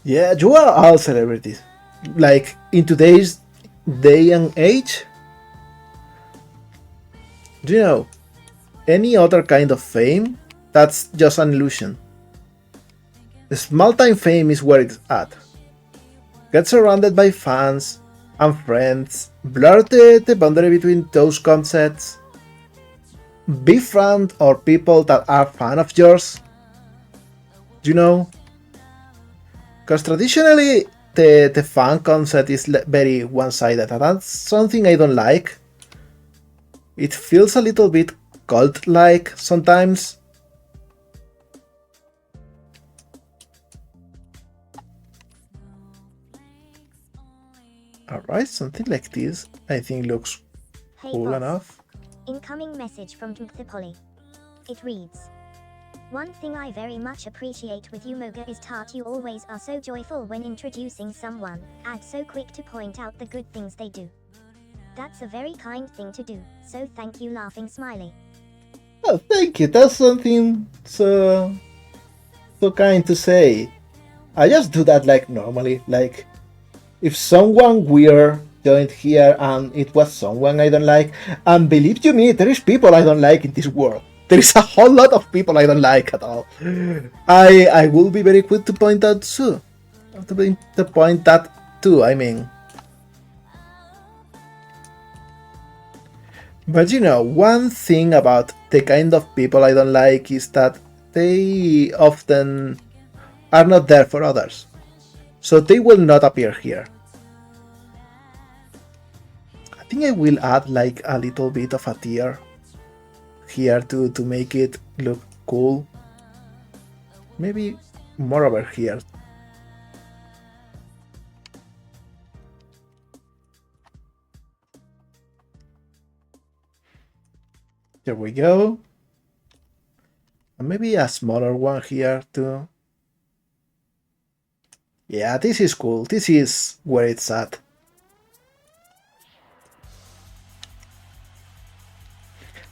Yeah, you are all celebrities. Like, in today's day and age, do you know, any other kind of fame, that's just an illusion. Small-time fame is where it's at. Get surrounded by fans and friends, blur the boundary between those concepts, befriend or people that are fan of yours, you know? Because traditionally, the fan concept is very one-sided, and that's something I don't like. It feels a little bit cult-like sometimes. Alright, something like this I think looks cool boss. enough. Incoming message from Polly. It reads, one thing I very much appreciate with you Moga is that you always are so joyful when introducing someone, and so quick to point out the good things they do. That's a very kind thing to do, so thank you laughing smiley. Oh, thank you, that's something so kind to say. I just do that like normally, like if someone weird joined here and it was someone I don't like, and believe you me, there is people I don't like in this world. There is a whole lot of people I don't like at all. I will be very quick to point out too. To point that too, I mean. But you know, one thing about the kind of people I don't like is that they often are not there for others. So they will not appear here. I think I will add like a little bit of a tier here to make it look cool. Maybe more over here. There we go. And maybe a smaller one here too. Yeah, this is cool. This is where it's at.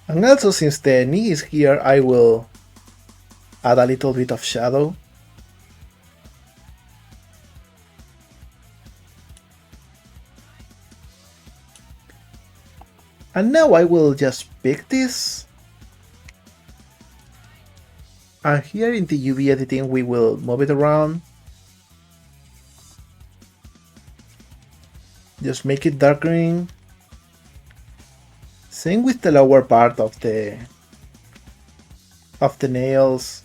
And also, since the knee is here, I will add a little bit of shadow. And now I will just pick this. And here in the UV editing, we will move it around. Just make it dark green. Same with the lower part of the nails.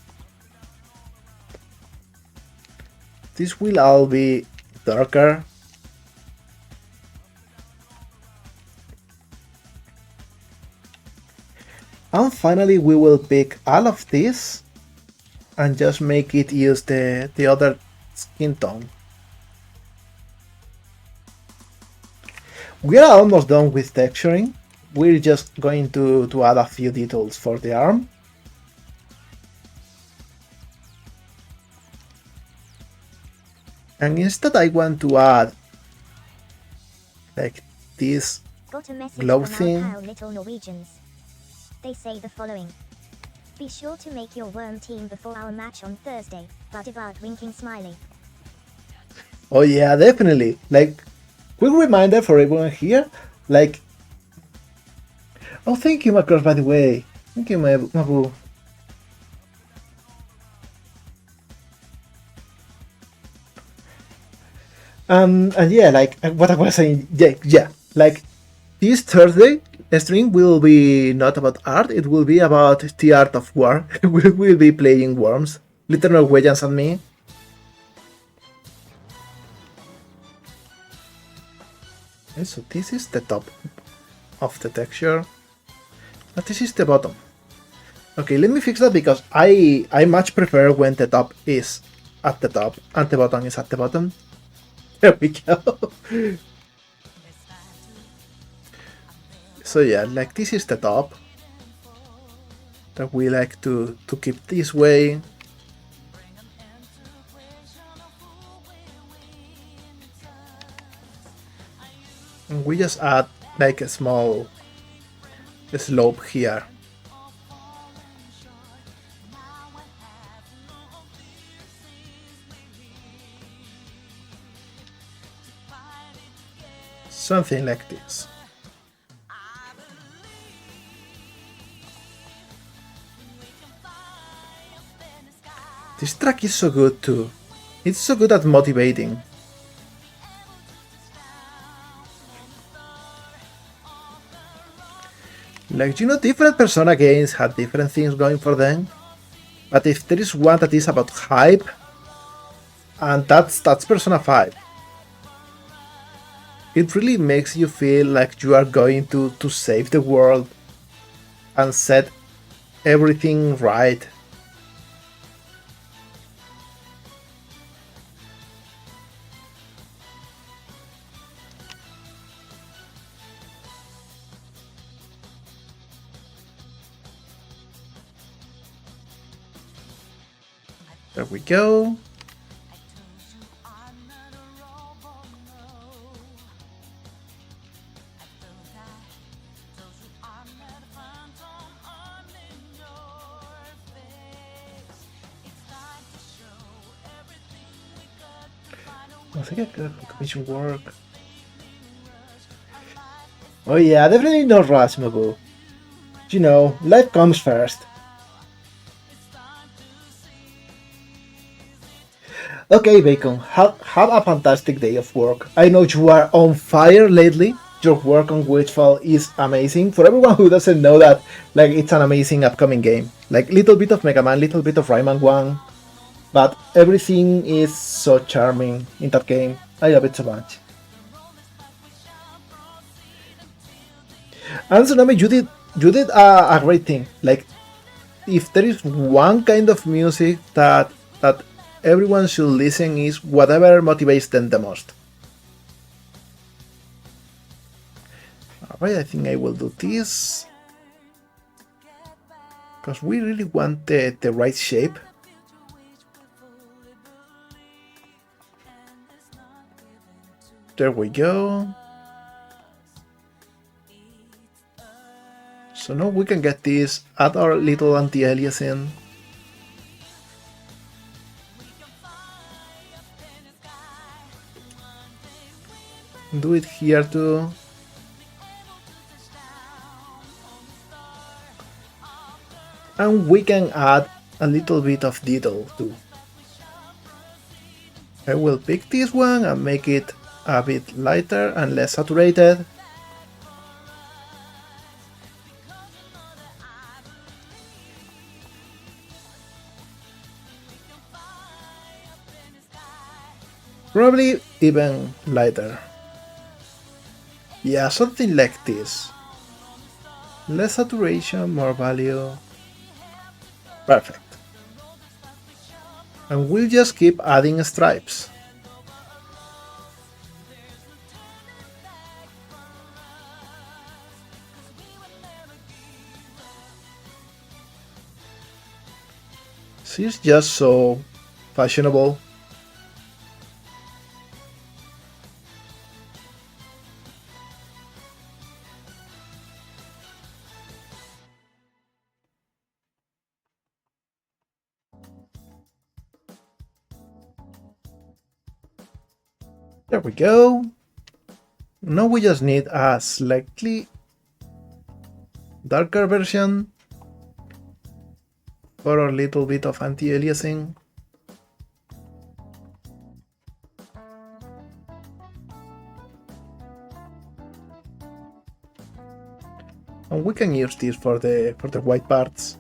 This will all be darker. And finally we will pick all of this and just make it use the other skin tone. We are almost done with texturing. We're just going to add a few details for the arm. And instead I want to add like this Got a message glow from thing. our pal Little Norwegians. They say the following. Be sure to make your worm team before our match on Thursday. But winking smiley. Oh yeah, definitely. Like, quick reminder for everyone here. Like, oh, thank you, Macross, by the way. Thank you, Mabu. And yeah, like what I was saying, yeah, like this Thursday stream will be not about art, it will be about the art of war. We will be playing Worms, Little Norwegians and me. Okay, so this is the top of the texture, but this is the bottom. Okay, let me fix that because I much prefer when the top is at the top and the bottom is at the bottom. There we go. So yeah, like this is the top that we like to keep this way. And we just add like a small slope here. Something like this. This track is so good too. It's so good at motivating. Like, you know, different Persona games have different things going for them. But if there is one that is about hype, and that's Persona 5. It really makes you feel like you are going to save the world and set everything right. There we go. I think I could commission work. Oh yeah, definitely not rush, Mabu. You know, life comes first. Okay, Bacon, have a fantastic day of work. I know you are on fire lately. Your work on Witchfall is amazing. For everyone who doesn't know that, like, it's an amazing upcoming game. Like, little bit of Mega Man, little bit of Rayman 1, but everything is so charming in that game. I love it so much. And Tsunami, you did a great thing. Like, if there is one kind of music that everyone should listen is whatever motivates them the most. Alright, I think I will do this. Because we really want the right shape. There we go. So now we can get this, add our little anti-aliasing. Do it here too. And we can add a little bit of detail too. I will pick this one and make it a bit lighter and less saturated. Probably even lighter. Yeah, something like this. Less saturation, more value. Perfect. And we'll just keep adding stripes. She's just so fashionable. There we go. Now we just need a slightly darker version for a little bit of anti-aliasing. And we can use this for the white parts.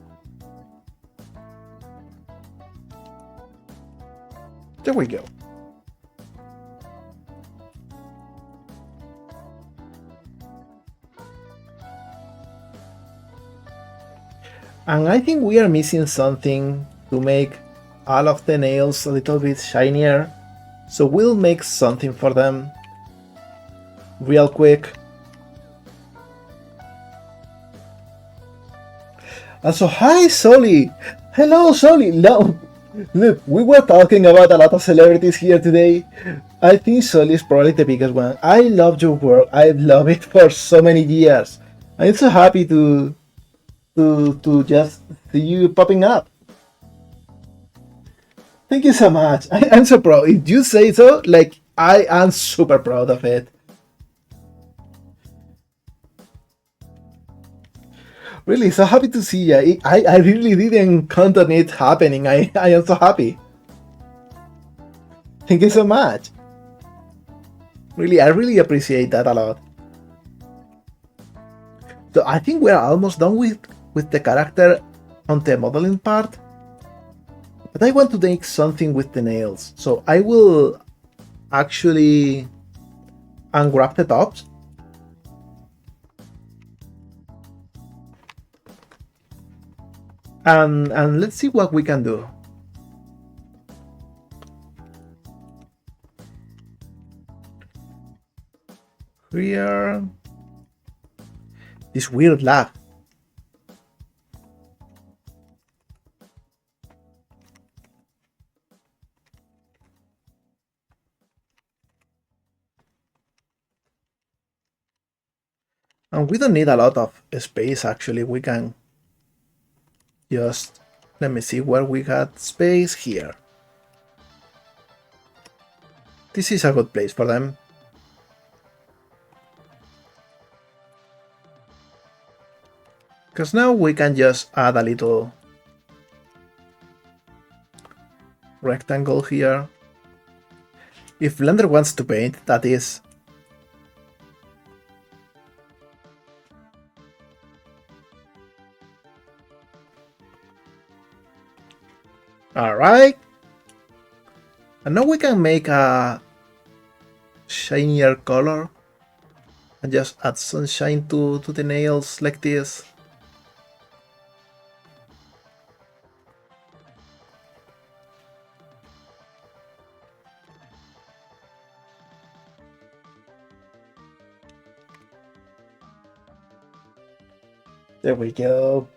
There we go. And I think we are missing something to make all of the nails a little bit shinier. So we'll make something for them real quick. Also, hi Soli! Hello Soli! No, look, we were talking about a lot of celebrities here today. I think Soli is probably the biggest one. I love your work. I've loved it for so many years. I'm so happy to just see you popping up. Thank you so much. I'm so proud. If you say so, like, I am super proud of it. Really, so happy to see you. I really didn't count on it happening. I am so happy. Thank you so much. Really, I really appreciate that a lot. So I think we're almost done with the character on the modeling part. But I want to make something with the nails. So I will actually unwrap the tops. And let's see what we can do. Here. This weird lag. And we don't need a lot of space actually. We can just, let me see where we got space here. This is a good place for them. Because now we can just add a little rectangle here. If Blender wants to paint, that is. Alright. And now we can make a shinier color and just add some shine to the nails like this. There we go.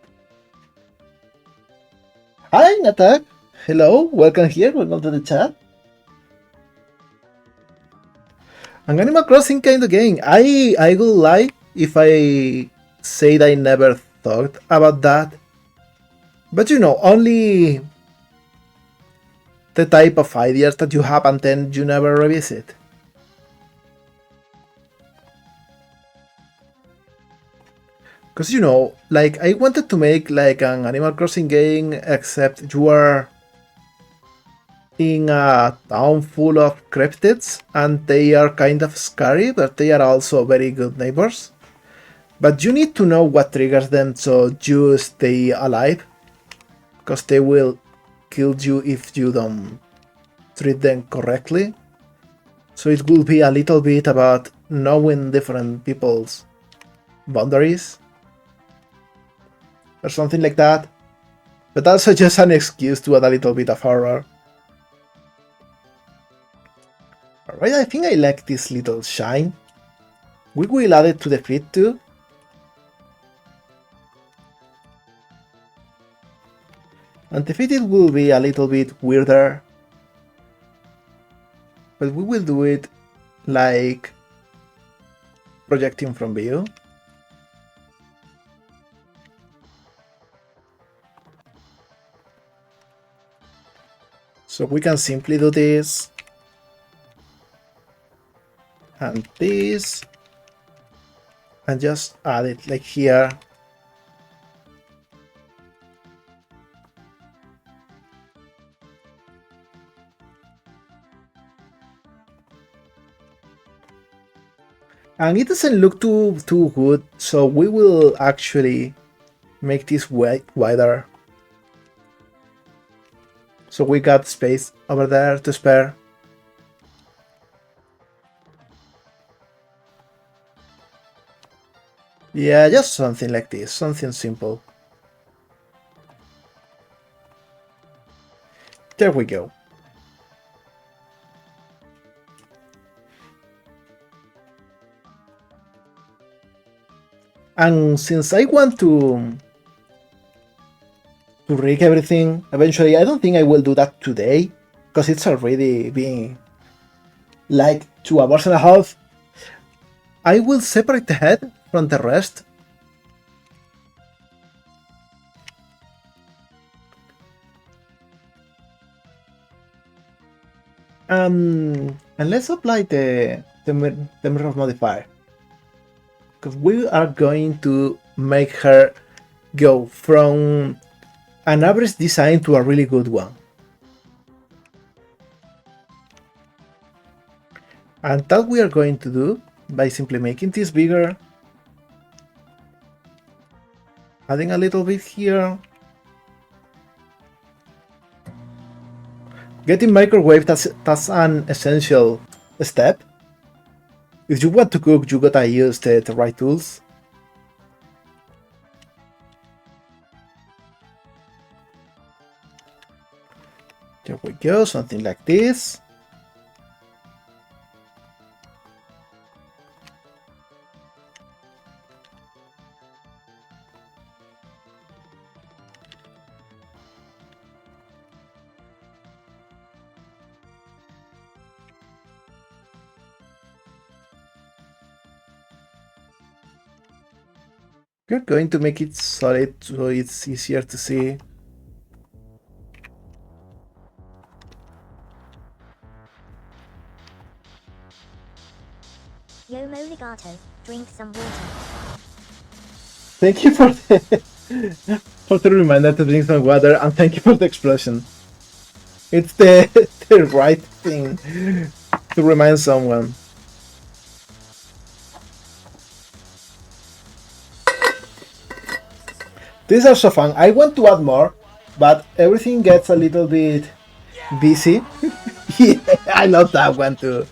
Hi, Natak. Hello, welcome here, welcome to the chat. An Animal Crossing kind of game. I will lie if I said I never thought about that. But you know, only the type of ideas that you have and then you never revisit. Because you know, like I wanted to make like an Animal Crossing game, except you are in a town full of cryptids and they are kind of scary, but they are also very good neighbors. But you need to know what triggers them so you stay alive, because they will kill you if you don't treat them correctly. So it will be a little bit about knowing different people's boundaries or something like that, but also just an excuse to add a little bit of horror. Alright, I think I like this little shine. We will add it to the feet too. Undefeated will be a little bit weirder, but we will do it like projecting from view. So we can simply do this and this and just add it like here. And it doesn't look too good, so we will actually make this wider. So we got space over there to spare. Yeah, just something like this, something simple. There we go. And since I want to rig everything eventually, I don't think I will do that today, because it's already been like 2 hours and a half. I will separate the head from the rest. And let's apply the mirror modifier, because we are going to make her go from an average design to a really good one. And that we are going to do by simply making this bigger, adding a little bit here, getting microwave. That's an essential step. If you want to cook, you gotta use the right tools. There we go, something like this. We're going to make it solid so it's easier to see. Yo Mo Gator, drink some water. Thank you for the reminder to drink some water, and thank you for the explosion. It's the right thing to remind someone. These are so fun. I want to add more, but everything gets a little bit busy. Yeah, I love that one too.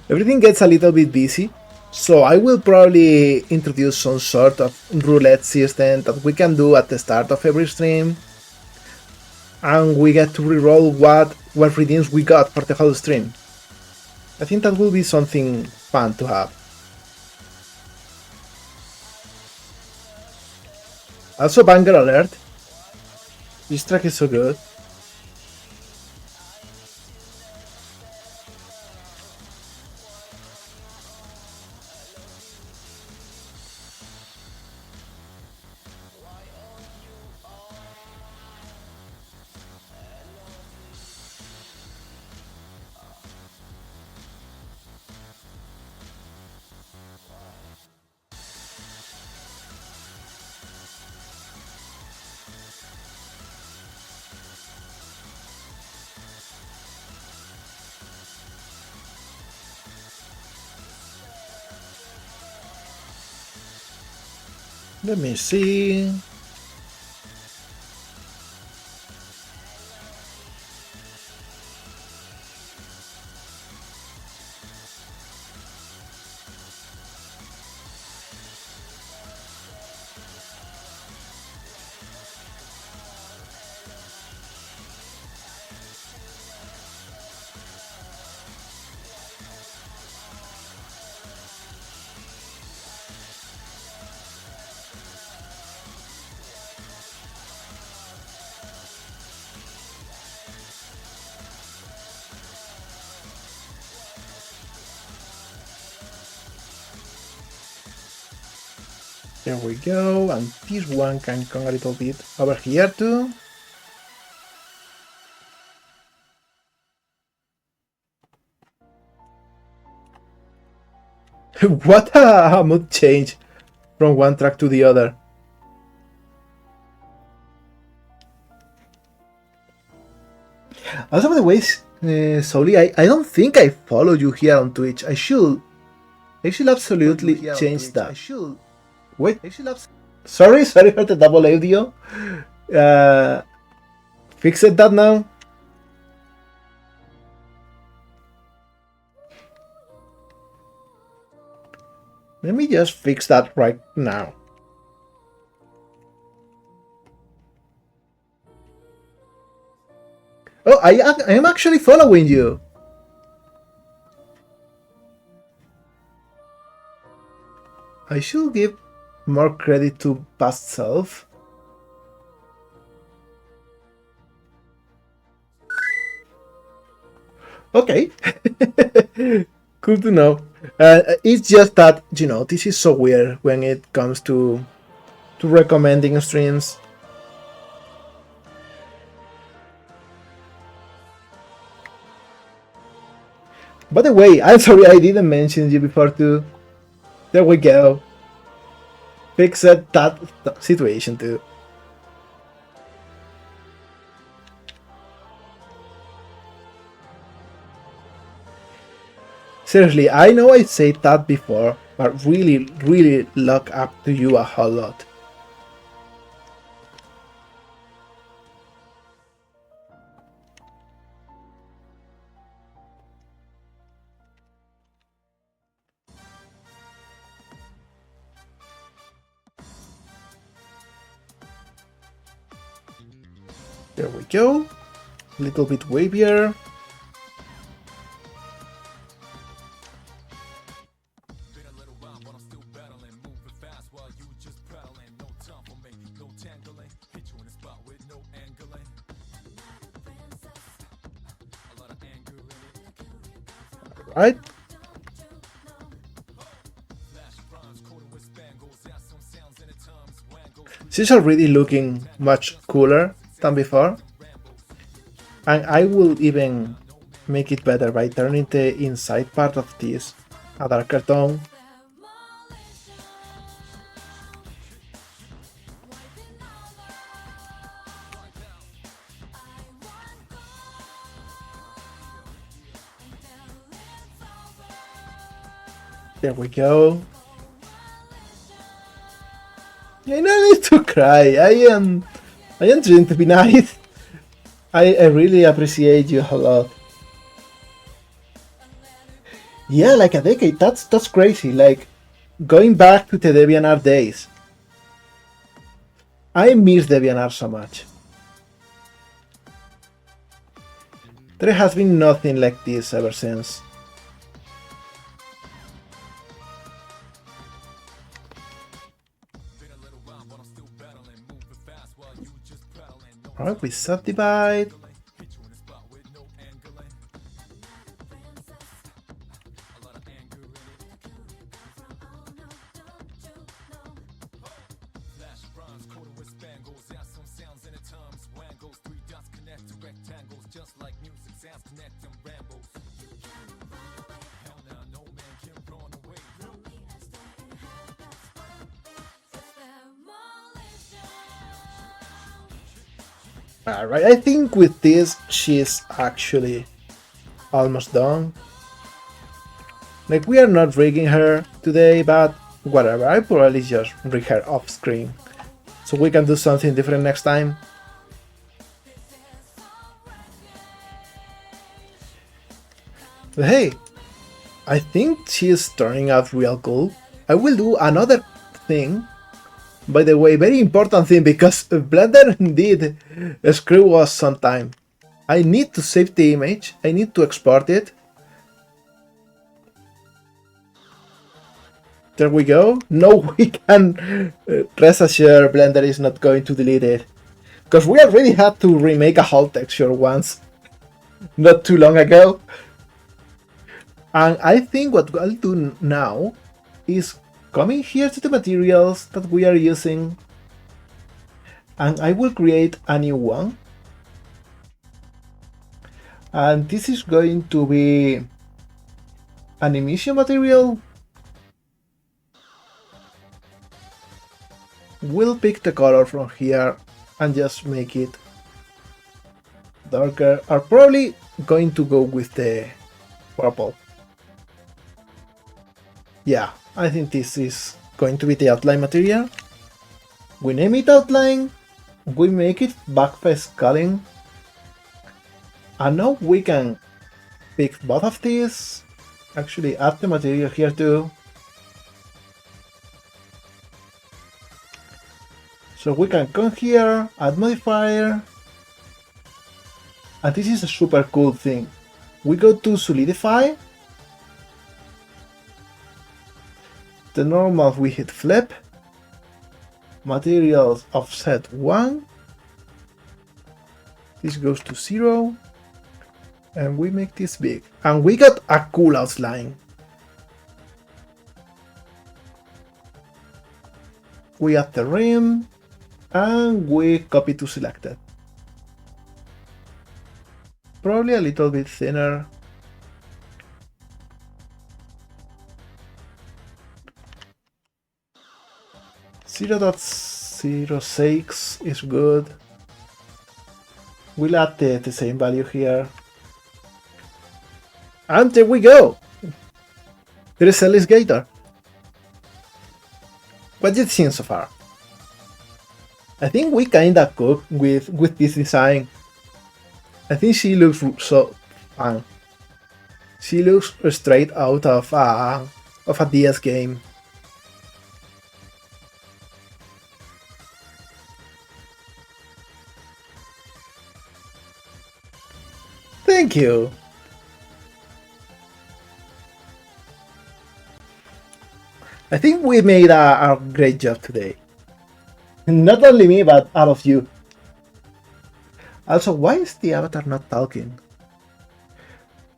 Everything gets a little bit busy, so I will probably introduce some sort of roulette system that we can do at the start of every stream, and we get to reroll what redeems we got for the whole stream. I think that will be something fun to have. Also, banger alert. This track is so good. Let me see. There we go, and this one can come a little bit over here too. What a mood change from one track to the other. Also, by the way, Soli, I don't think I follow you here on Twitch. I should absolutely change that. Wait. Sorry for the double audio. Fix it that now. Let me just fix that right now. Oh, I am actually following you. I should give more credit to past self. Okay. Cool to know. It's just that, you know, this is so weird when it comes to recommending streams. By the way, I'm sorry I didn't mention you before too. There we go. Fixed that situation too. Seriously, I know I said that before, but really look up to you a whole lot. There we go. A little bit wavier. Right? She's already looking much cooler than before. And I will even make it better by turning the inside part of this a darker tone. There we go. I no need to cry. I am trying to be nice. I really appreciate you a lot. Yeah, like a decade. That's crazy. Like going back to the DeviantArt days. I miss DeviantArt so much. There has been nothing like this ever since. Alright, we subdivide. Alright, I think with this she's actually almost done. Like, we are not rigging her today, but whatever, I probably just rig her off screen so we can do something different next time. But hey, I think she is turning out real cool. I will do another thing. By the way, very important thing, because Blender did screw us sometime. I need to save the image, I need to export it. There we go. No, we can rest assured Blender is not going to delete it. Because we already had to remake a whole texture once, not too long ago. And I think what I'll do now is coming here to the materials that we are using, and I will create a new one. And this is going to be an emission material. We'll pick the color from here and just make it darker. Are probably going to go with the purple. Yeah, I think this is going to be the outline material. We name it outline, we make it backface scaling, and now we can pick both of these, actually add the material here too. So we can come here, add modifier, and this is a super cool thing. We go to solidify, the normal we hit flip, materials offset 1, this goes to 0, and we make this big. And we got a cool outline. We add the rim, and we copy to selected. Probably a little bit thinner. .06 is good. We'll add the same value here. And there we go! There is Alice Gator. What do you think so far? I think we kinda cooked with this design. I think she looks so fun. She looks straight out of a DS game. Thank you. I think we made a great job today. Not only me, but all of you. Also, why is the avatar not talking?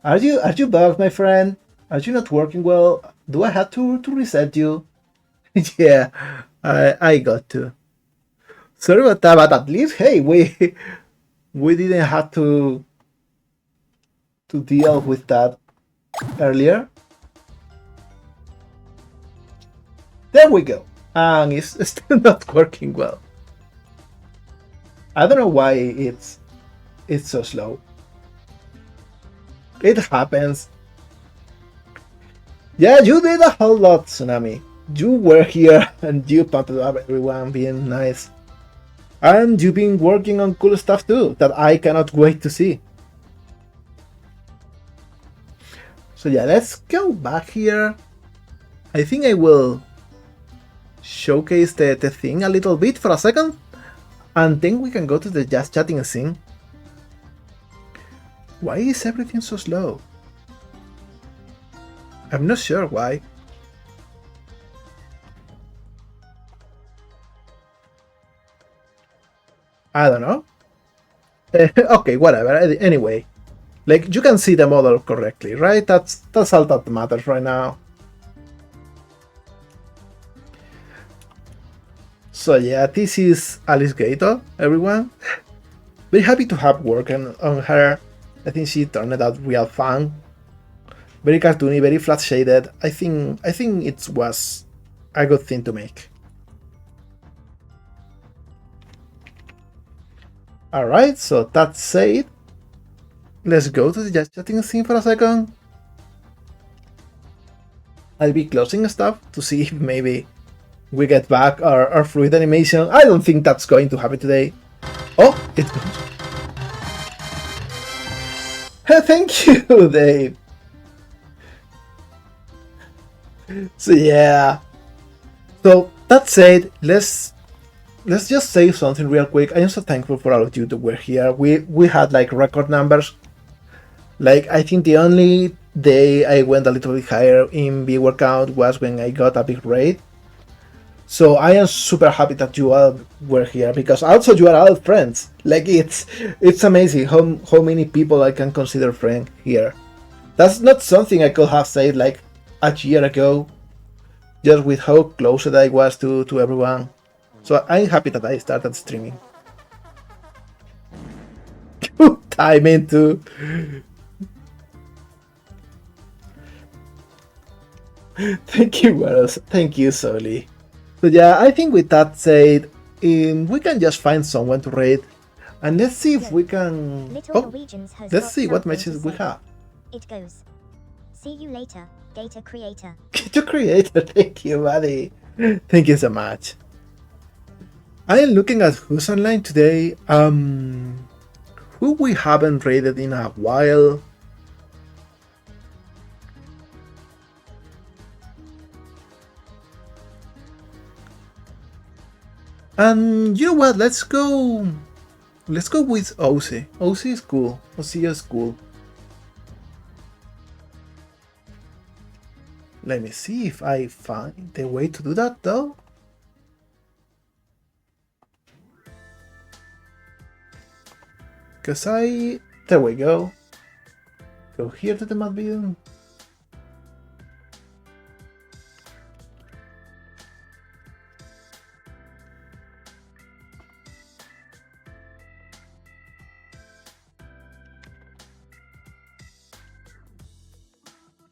Are you bugged, my friend? Are you not working well? Do I have to reset you? Yeah, I got to. Sorry about that, but at least, hey, we didn't have to deal with that earlier. There we go. And it's still not working well. I don't know why it's so slow. It happens. Yeah, you did a whole lot, Tsunami. You were here and you pumped up everyone being nice. And you've been working on cool stuff too, that I cannot wait to see. So yeah, let's go back here. I think I will showcase the thing a little bit for a second, and then we can go to the just chatting scene. Why is everything so slow? I'm not sure why. I don't know. Okay, whatever. Anyway, like, you can see the model correctly, right? That's all that matters right now. So yeah, this is Alice Gator, everyone. Very happy to have worked on her. I think she turned out real fun. Very cartoony, very flat shaded. I think it was a good thing to make. Alright, so that said, let's go to the just chatting scene for a second. I'll be closing stuff to see if maybe we get back our fluid animation. I don't think that's going to happen today. Oh, it goes. Thank you, Dave. So yeah. So that said, let's just say something real quick. I am so thankful for all of you that were here. We had like record numbers. Like, I think the only day I went a little bit higher in viewer count was when I got a big raid. So I am super happy that you all were here, because also you are all friends. Like, it's amazing how many people I can consider friend here. That's not something I could have said like a year ago. just with how close I was to everyone. So I'm happy that I started streaming. Timing too. Thank you, Waros. Thank you, Soli. So yeah, I think with that said, we can just find someone to raid, and let's see if we can. Little Oh, Norwegians has let's got see what something matches to we say. have. It goes. See you later, Gator creator. Gator creator, thank you, buddy. Thank you so much. I am looking at who's online today. Who we haven't raided in a while. And you know what? Let's go. Let's go with Ozzy. Ozzy is cool. Ozzy is cool. Let me see if I find the way to do that though. Cause there we go. Go here to the map view.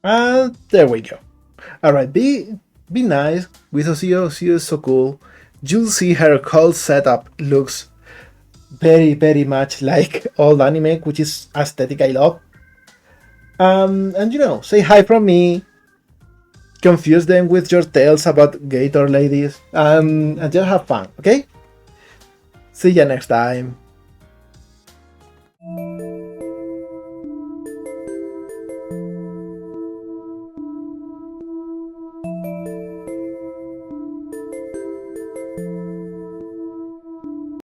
And there we go. Alright, be nice with Ozio. Ozio is so cool. You'll see her whole setup looks very much like old anime, which is aesthetic I love. And you know, say hi from me. Confuse them with your tales about Gator ladies, and just have fun, okay? See ya next time.